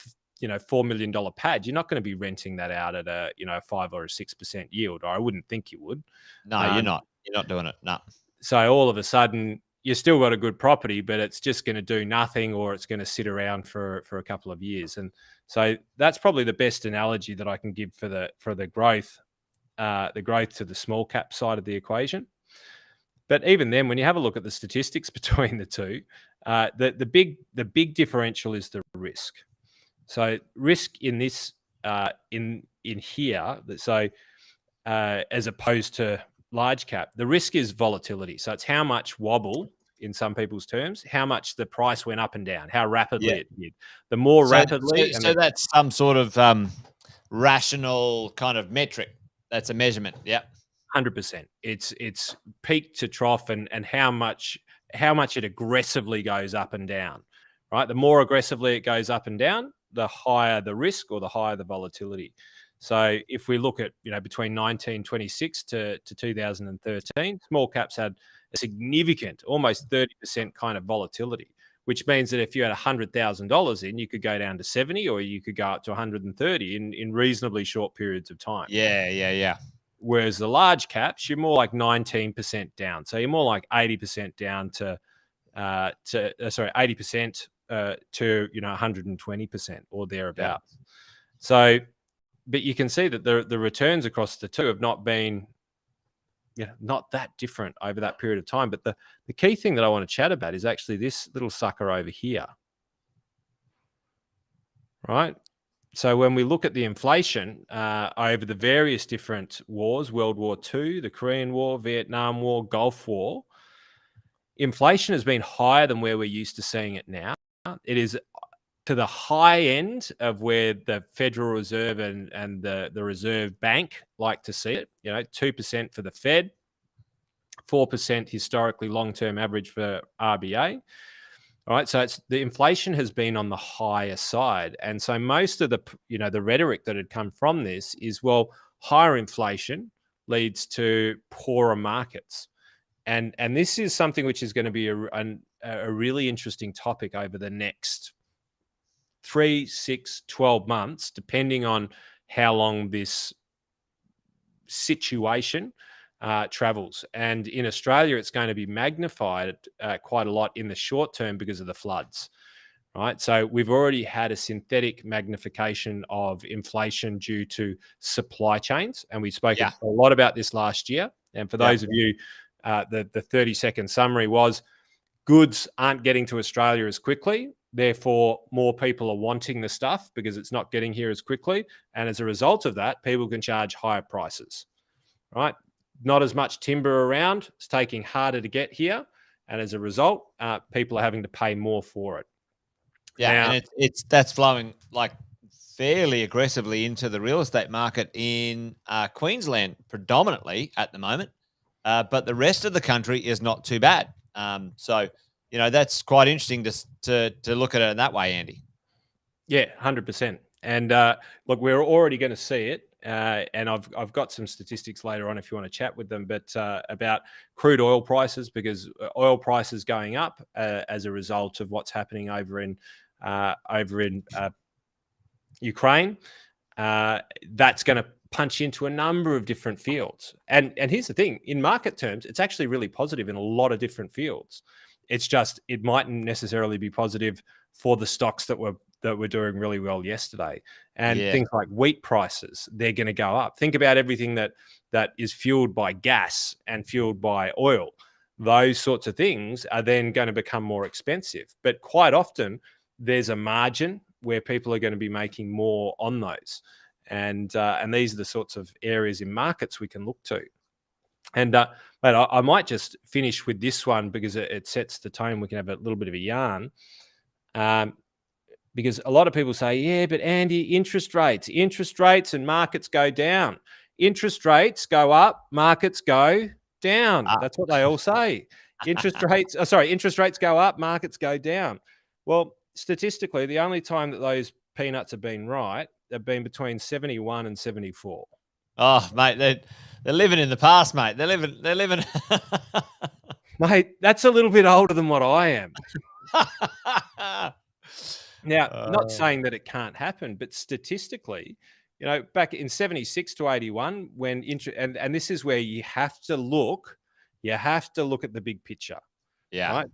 $4 million pad, you're not going to be renting that out at a 5 or a 6% yield, or I wouldn't think you would. No, you're not. You're not doing it. No. So all of a sudden, you still got a good property, but it's just going to do nothing, or it's going to sit around for a couple of years. And so that's probably the best analogy that I can give for the growth to the small cap side of the equation. But even then, when you have a look at the statistics between the two, the big differential is the risk. So risk in this in here, so as opposed to large cap, the risk is volatility. So it's how much wobble, in some people's terms, how much the price went up and down, how rapidly it did. The more rapidly, so that's some sort of rational kind of metric. That's a measurement. Yeah, 100%. It's peak to trough, and how much it aggressively goes up and down. Right, the more aggressively it goes up and down, the higher the risk or the higher the volatility. So if we look at, between 1926 to 2013, small caps had a significant, almost 30% kind of volatility, which means that if you had $100,000 in, you could go down to 70, or you could go up to 130 in reasonably short periods of time. Yeah. Whereas the large caps, you're more like 19% down. So you're more like 80% down to 80% to 120% or thereabouts. Yeah. So, but you can see that the returns across the two have not been not that different over that period of time. But the key thing that I want to chat about is actually this little sucker over here. Right? So when we look at the inflation over the various different wars, World War II, the Korean War, Vietnam War, Gulf War, inflation has been higher than where we're used to seeing it now. It is to the high end of where the Federal Reserve and the Reserve Bank like to see it. 2% for the Fed, 4% historically long-term average for RBA. All right, so the inflation has been on the higher side, and so most of the the rhetoric that had come from this is, well, higher inflation leads to poorer markets, and this is something which is going to be a really interesting topic over the next 3, 6, 12 months, depending on how long this situation travels. And in Australia, it's going to be magnified quite a lot in the short term because of the floods, right? So we've already had a synthetic magnification of inflation due to supply chains. And we've spoken a lot about this last year. And for those of you, the 30-second summary was, goods aren't getting to Australia as quickly. Therefore, more people are wanting the stuff because it's not getting here as quickly. And as a result of that, people can charge higher prices, right? Not as much timber around. It's taking harder to get here. And as a result, people are having to pay more for it. Yeah, now, and that's flowing like fairly aggressively into the real estate market in Queensland predominantly at the moment. But the rest of the country is not too bad. So, that's quite interesting to look at it in that way, Andy. Yeah, 100%. And look, we're already going to see it. And I've got some statistics later on if you want to chat with them, but about crude oil prices, because oil prices going up as a result of what's happening over in Ukraine. That's going to punch into a number of different fields. And here's the thing: in market terms, it's actually really positive in a lot of different fields. It's just it mightn't necessarily be positive for the stocks that were doing really well yesterday. And things like wheat prices, they're going to go up. Think about everything that is fueled by gas and fueled by oil. Those sorts of things are then going to become more expensive. But quite often, there's a margin where people are going to be making more on those. And these are the sorts of areas in markets we can look to. And but I might just finish with this one because it sets the tone. We can have a little bit of a yarn. Because a lot of people say, yeah, but Andy, interest rates and markets go down. Interest rates go up, markets go down. That's what they all say. Interest rates go up, markets go down. Well, statistically, the only time that those peanuts have been right have been between 71 and 74. Oh, mate, they're living in the past, mate. They're living. Mate, that's a little bit older than what I am. Now, not saying that it can't happen, but statistically, back in 76 to 81, when and this is where you have to look at the big picture. Yeah. Right?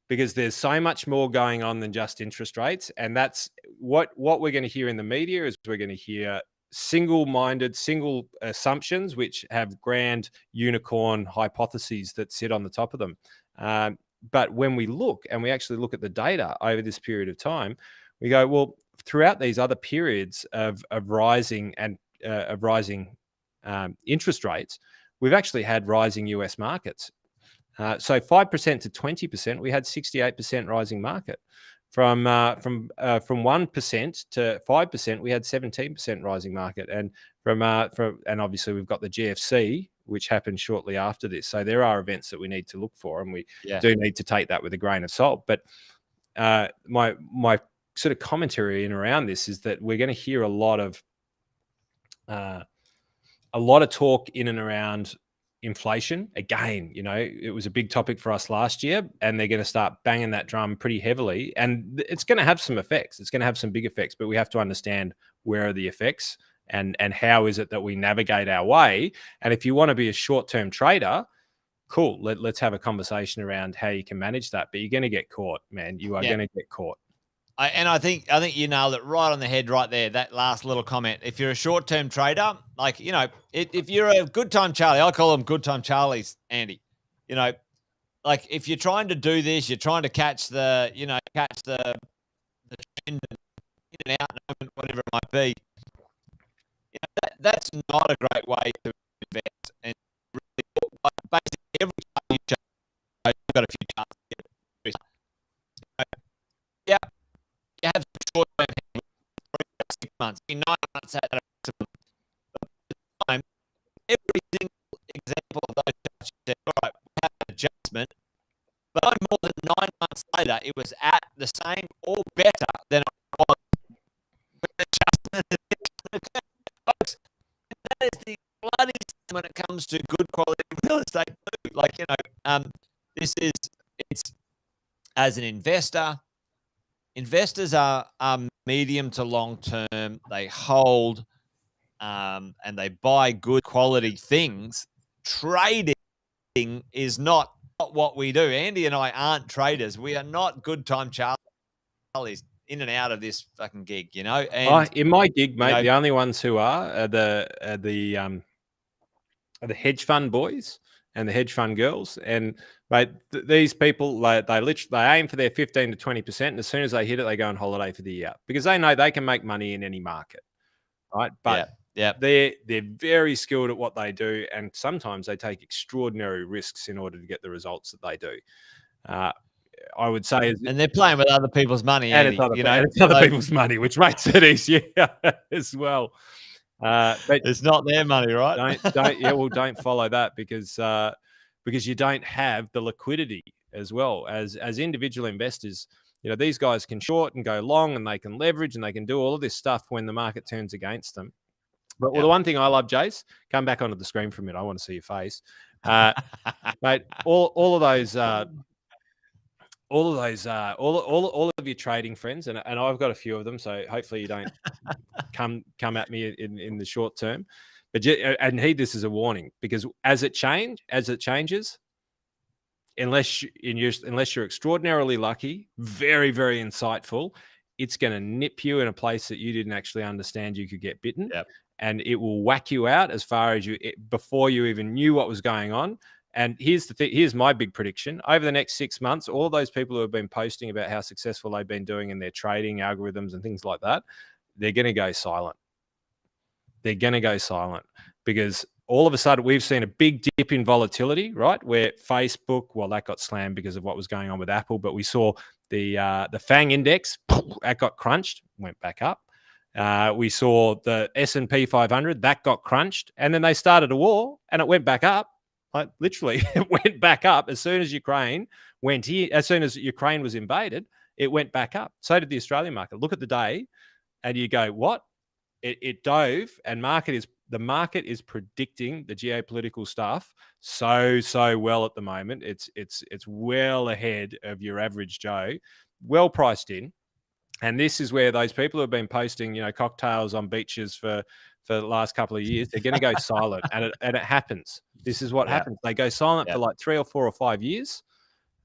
Because there's so much more going on than just interest rates. And that's what we're going to hear in the media is we're going to hear single-minded, single assumptions, which have grand unicorn hypotheses that sit on the top of them. But when we look and we actually look at the data over this period of time, we go, well, throughout these other periods of rising interest rates, we've actually had rising US markets. So 5% to 20%, we had 68% rising market. From 1% to 5%, we had 17% rising market, and and obviously we've got the GFC, which happened shortly after this. So there are events that we need to look for, and we do need to take that with a grain of salt. But my sort of commentary in around this is that we're going to hear a lot of talk in and around inflation. Again, it was a big topic for us last year, and they're going to start banging that drum pretty heavily, and it's going to have some effects. It's going to have some big effects, but we have to understand where are the effects and how is it that we navigate our way. And if you want to be a short-term trader, cool, let's have a conversation around how you can manage that. But you're going to get caught, man. You are going to get caught. I think you nailed it right on the head right there, that last little comment. If you're a short-term trader, like, if you're a good time Charlie, I call them good time Charlies, Andy. Like if you're trying to do this, you're trying to catch the trend in and out, whatever it might be. That's not a great way to invest. And really, basically every time you trade, you've got a few chances. Yeah. You have some short-term 6 months, 9 months at a maximum. But at the time, every single example of those charts, you said, all right, we have an adjustment, but no more than 9 months later, it was at the same or better than it was with the adjustment. Folks, that is the bloody same when it comes to good quality real estate too. Like, it's as an investor. Investors are medium to long term. They hold and they buy good quality things. Trading is not what we do. Andy and I aren't traders. We are not good time Charlies in and out of this fucking gig, And in my gig, mate, the only ones who are the hedge fund boys and the hedge fund girls. And mate, these people, they aim for their 15 to 20%. And as soon as they hit it, they go on holiday for the year because they know they can make money in any market, right? But they're very skilled at what they do. And sometimes they take extraordinary risks in order to get the results that they do. I would say, and they're playing with other people's money, and Andy, it's other people's money, which makes it easier as well. But it's not their money, right? Don't follow that because you don't have the liquidity as well. As individual investors, these guys can short and go long, and they can leverage, and they can do all of this stuff when the market turns against them. But the one thing I love, Jace, come back onto the screen for a minute. I want to see your face, mate. All of those your trading friends, and I've got a few of them, so hopefully you don't come at me in the short term. But and heed this as a warning, because as it changes, unless you're extraordinarily lucky, very, very insightful, it's going to nip you in a place that you didn't actually understand you could get bitten. Yep. And it will whack you out as far as before you even knew what was going on. And here's the thing. Here's my big prediction. Over the next 6 months, all those people who have been posting about how successful they've been doing in their trading algorithms and things like that, they're going to go silent. They're going to go silent, because all of a sudden we've seen a big dip in volatility, right? Where Facebook, well, that got slammed because of what was going on with Apple, but we saw the FANG index, that got crunched, went back up. We saw the S&P 500, that got crunched, and then they started a war and it went back up. Like literally, it went back up as soon as Ukraine was invaded, it went back up. So did the Australian market. Look at the day, and you go, what? It dove, and the market is predicting the geopolitical stuff so well at the moment. It's well ahead of your average Joe, well priced in. And this is where those people who have been posting, cocktails on beaches for the last couple of years, they're going to go silent, and it happens. This is what happens. They go silent for like 3 or 4 or 5 years,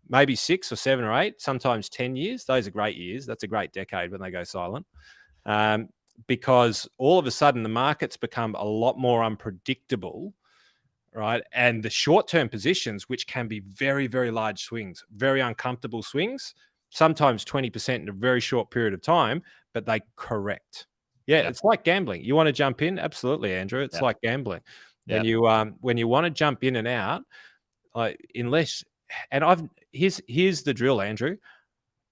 maybe 6 or 7 or 8, sometimes 10 years. Those are great years. That's a great decade when they go silent. Because all of a sudden the markets become a lot more unpredictable, right? And the short-term positions, which can be very, very large swings, very uncomfortable swings, sometimes 20% in a very short period of time, but they correct. Yeah, it's like gambling. You want to jump in? Absolutely, Andrew. It's like gambling. When you want to jump in and out, here's the drill, Andrew.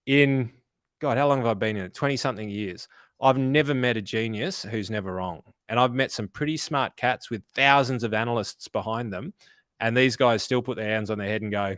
In God, how long have I been in it? 20-something years. I've never met a genius who's never wrong. And I've met some pretty smart cats with thousands of analysts behind them. And these guys still put their hands on their head and go,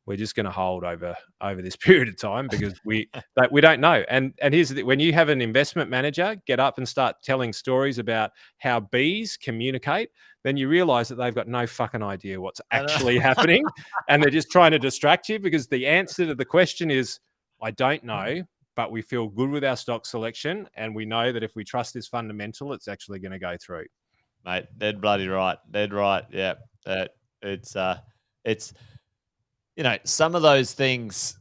we're just going to hold over this period of time, because we don't know. And here's the thing. When you have an investment manager get up and start telling stories about how bees communicate, then you realize that they've got no fucking idea what's actually happening. And they're just trying to distract you, because the answer to the question is, I don't know, but we feel good with our stock selection, and we know that if we trust this fundamental, it's actually going to go through. Mate, dead bloody right. Dead right. Yeah. It's some of those things,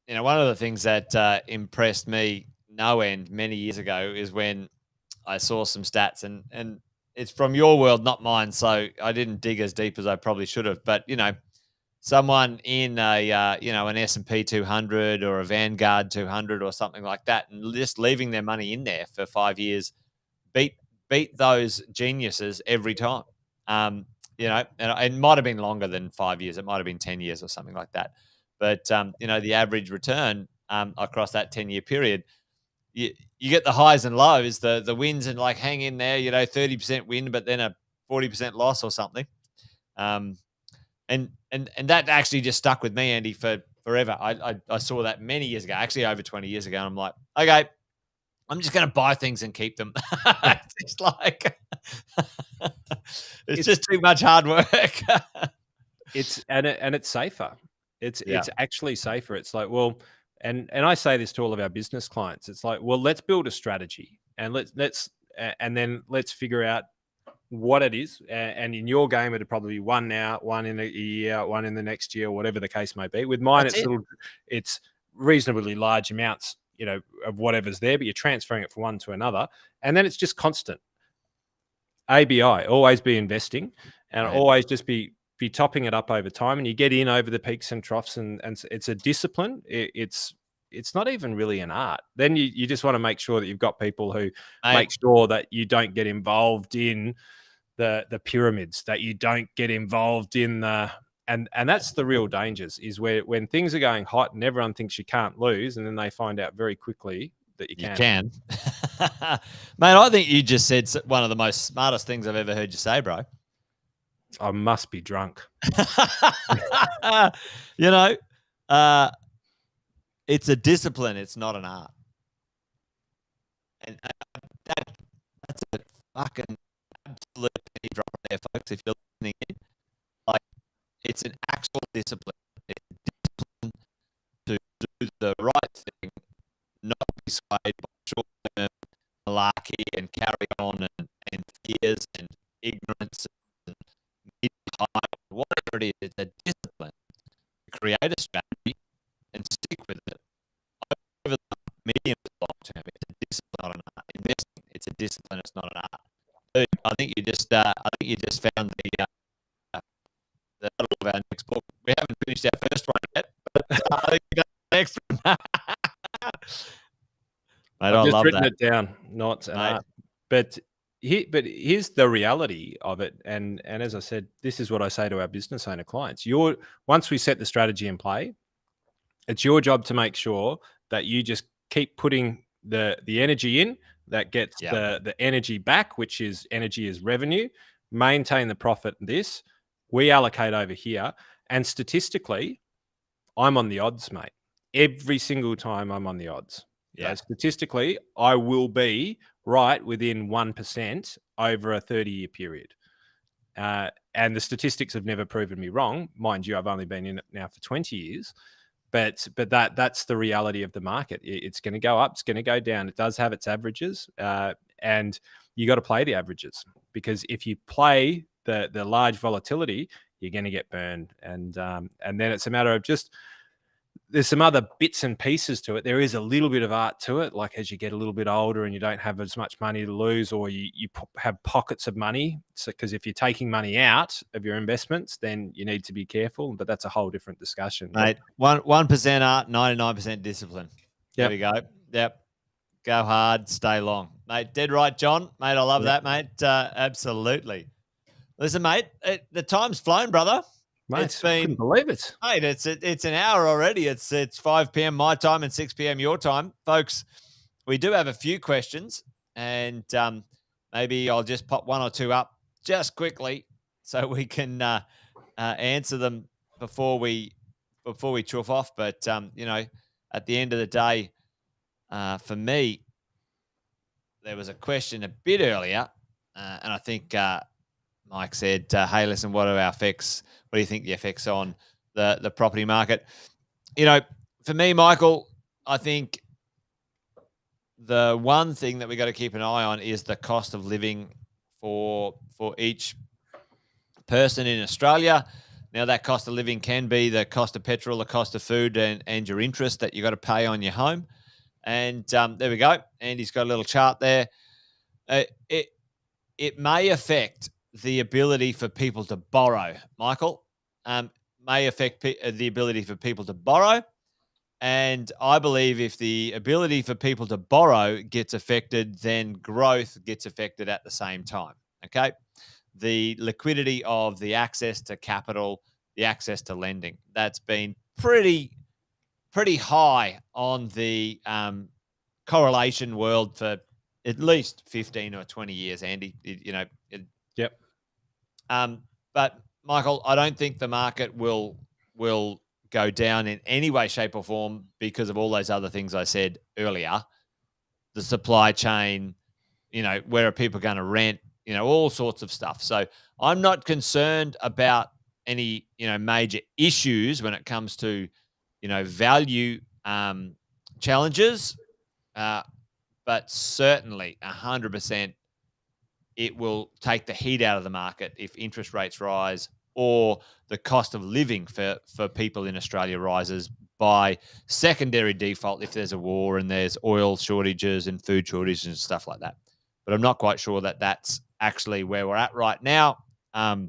one of the things that impressed me no end many years ago is when I saw some stats, and it's from your world, not mine, so I didn't dig as deep as I probably should have. But, someone in an S&P 200 or a Vanguard 200 or something like that, and just leaving their money in there for 5 years, beat those geniuses every time. And it might have been longer than 5 years. It might have been 10 years or something like that. But, the average return across that 10-year period, you get the highs and lows, the wins, and like hang in there, 30% win, but then a 40% loss or something. And that actually just stuck with me, Andy, for forever. I saw that many years ago, actually over 20 years ago. And I'm like, okay, I'm just going to buy things and keep them. It's like, it's just too much hard work. It's safer. It's actually safer. It's like, well, and I say this to all of our business clients. It's like, well, let's build a strategy, and let's figure out what it is. And in your game, it'd probably be one now, one in a year, one in the next year, whatever the case may be. With mine, it's reasonably large amounts, of whatever's there, but you're transferring it from one to another. And then it's just constant. ABI, always be investing, and always just be topping it up over time. And you get in over the peaks and troughs, and it's a discipline. It's not even really an art. Then you just want to make sure that you've got people who make sure that you don't get involved in the pyramids, that you don't get involved in and that's the real dangers, is when things are going hot and everyone thinks you can't lose, and then they find out very quickly that you can. You can. Mate, I think you just said one of the most smartest things I've ever heard you say, bro. I must be drunk. It's a discipline. It's not an art. And that's a fucking absolute penny drop there, folks. If you're listening in, like, it's an actual discipline. It's a discipline to do the right thing, not be swayed by short-term malarkey and carry on and fears and ignorance and mid-high, whatever it is. It's a discipline to create a strategy and stick with it over the medium to long term. It's a discipline, not an art. Investing, it's a discipline. It's not an art. Dude, I think you just found the title of our next book. We haven't finished our first one yet, but I think we got the next one. Mate, I've I just love written that. it down, not an art. But here's the reality of it. And as I said, this is what I say to our business owner clients. Once we set the strategy in play, it's your job to make sure that you just keep putting the energy in that gets the energy back, which is energy is revenue, maintain the profit. We allocate over here. And statistically, I'm on the odds, mate. Every single time I'm on the odds. Yeah. Statistically, I will be right within 1% over a 30-year period. And the statistics have never proven me wrong. Mind you, I've only been in it now for 20 years. But that's the reality of the market. It's going to go up. It's going to go down. It does have its averages. And you got to play the averages, because if you play the large volatility, you're going to get burned. And then it's a matter of just, there's some other bits and pieces to it. There is a little bit of art to it, like as you get a little bit older and you don't have as much money to lose, or you have pockets of money. So, because if you're taking money out of your investments, then you need to be careful. But that's a whole different discussion. Mate, 1% art, 99% discipline. There we go. Yep. Go hard, stay long. Mate, dead right, John. Mate, I love that, mate. Absolutely. Listen, mate, the time's flown, brother. Mate, I couldn't believe it. Mate, it's an hour already. It's 5 p.m. my time and 6 p.m. your time. Folks, we do have a few questions, and maybe I'll just pop one or two up just quickly so we can answer them before we chuff off. But, at the end of the day, for me, there was a question a bit earlier, and I think Mike said, hey, listen, what are our effects? What do you think the effects on the property market? For me, Michael, I think the one thing that we got to keep an eye on is the cost of living for each person in Australia. Now, that cost of living can be the cost of petrol, the cost of food, and your interest that you got to pay on your home. And there we go. Andy's got a little chart there. It may affect the ability for people to borrow, Michael. May affect the ability for people to borrow. And I believe if the ability for people to borrow gets affected, then growth gets affected at the same time. Okay. The liquidity of the access to capital, the access to lending, that's been pretty high on the correlation world for at least 15 or 20 years, Andy. Yep. But Michael, I don't think the market will go down in any way, shape, or form because of all those other things I said earlier. The supply chain, where are people going to rent, all sorts of stuff. So I'm not concerned about any, major issues when it comes to, value challenges. But certainly 100% it will take the heat out of the market if interest rates rise or the cost of living for people in Australia rises by secondary default if there's a war and there's oil shortages and food shortages and stuff like that. But I'm not quite sure that that's actually where we're at right now. Well,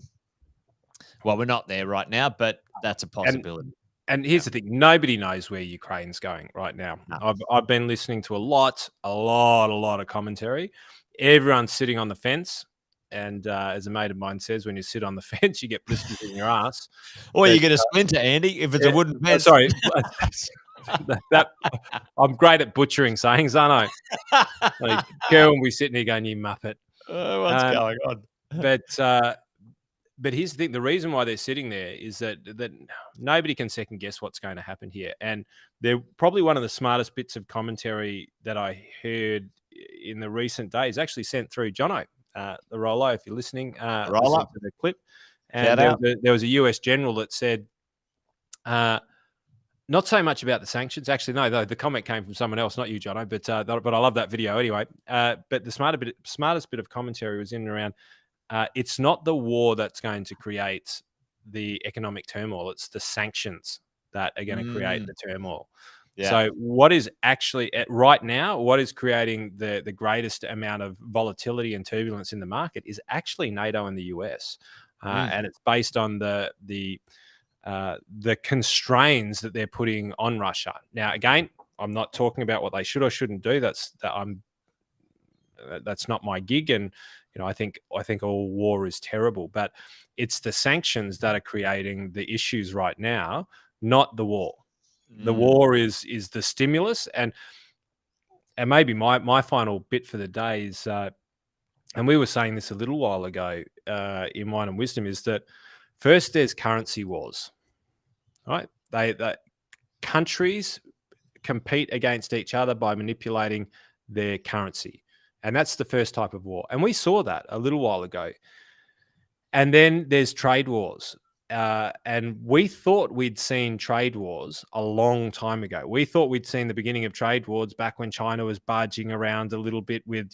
we're not there right now, but that's a possibility. And here's the thing: nobody knows where Ukraine's going right now. No. I've been listening to a lot of commentary. Everyone's sitting on the fence, and as a mate of mine says, when you sit on the fence, you get blisters in your ass. Or you get a splinter, Andy, if it's a wooden fence. Sorry, I'm great at butchering sayings, aren't I? Like, Karen will be sitting here going, "You muppet." What's going on? But But here's the thing: the reason why they're sitting there is that nobody can second guess what's going to happen here, and they're probably one of the smartest bits of commentary that I heard in the recent days. Actually, sent through Jono, the Rollo, if you're listening, listen to the clip, and there was a US general that said, not so much about the sanctions. Actually, no, the comment came from someone else, not you, Jono. But I love that video anyway. But the smartest bit of commentary was in and around. It's not the war that's going to create the economic turmoil. It's the sanctions that are going to create the turmoil. Yeah. So what is actually right now, what is creating the greatest amount of volatility and turbulence in the market is actually NATO and the US. And it's based on the constraints that they're putting on Russia. Now, again, I'm not talking about what they should or shouldn't do. That's not my gig, and I think all war is terrible. But it's the sanctions that are creating the issues right now, not the war. The war is the stimulus, and maybe my final bit for the day is, and we were saying this a little while ago in Wine and Wisdom, is that first there's currency wars. Right? They countries compete against each other by manipulating their currency. And that's the first type of war. And we saw that a little while ago. And then there's trade wars. And we thought we'd seen trade wars a long time ago. We thought we'd seen the beginning of trade wars back when China was barging around a little bit with,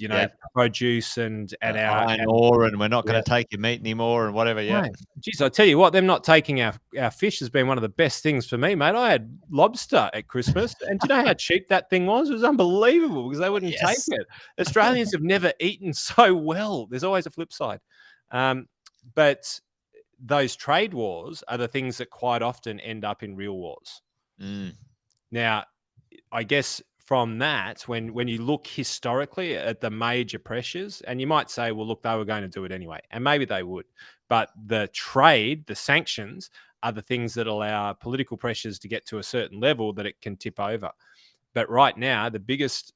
produce and our iron ore, and we're not going to take your meat anymore and whatever. Yeah. Geez, I tell you what, them not taking our fish has been one of the best things for me, mate. I had lobster at Christmas, and do you know how cheap that thing was? It was unbelievable because they wouldn't take it. Australians have never eaten so well. There's always a flip side. But those trade wars are the things that quite often end up in real wars. Now, I guess from that, when you look historically at the major pressures, and you might say, well, look, they were going to do it anyway, and maybe they would, but the trade, the sanctions are the things that allow political pressures to get to a certain level that it can tip over. But right now, the biggest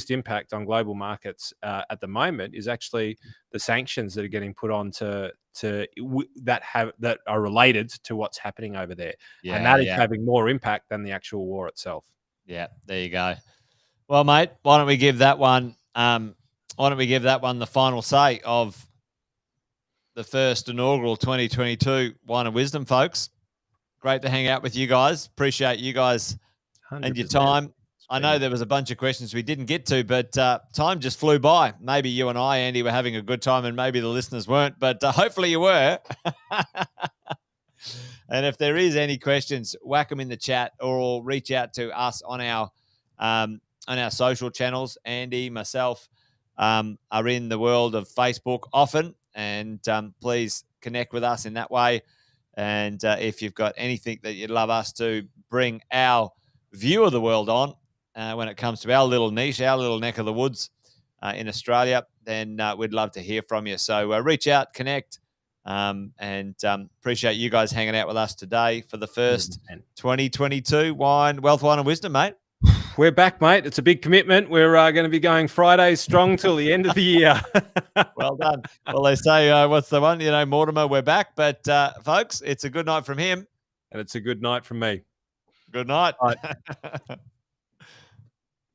impact on global markets at the moment is actually the sanctions that are getting put on that are related to what's happening over there, and that is having more impact than the actual war itself. Yeah, there you go. Well, mate, why don't we give that one? The final say of the first inaugural 2022 Wine and Wisdom, folks. Great to hang out with you guys. Appreciate you guys 100%. And your time. I know there was a bunch of questions we didn't get to, but time just flew by. Maybe you and I, Andy, were having a good time, and maybe the listeners weren't, but hopefully you were. And if there is any questions, whack them in the chat or reach out to us on our social channels. Andy, myself are in the world of Facebook often, and please connect with us in that way. And if you've got anything that you'd love us to bring our view of the world on, when it comes to our little niche, our little neck of the woods in Australia, then we'd love to hear from you. So reach out, connect, and appreciate you guys hanging out with us today for the first 2022 Wealth, Wine and Wisdom, mate. We're back, mate. It's a big commitment. We're going to be going Fridays strong till the end of the year. Well done. Well, they say, what's the one? Mortimer, we're back. But, folks, it's a good night from him. And it's a good night from me. Good night.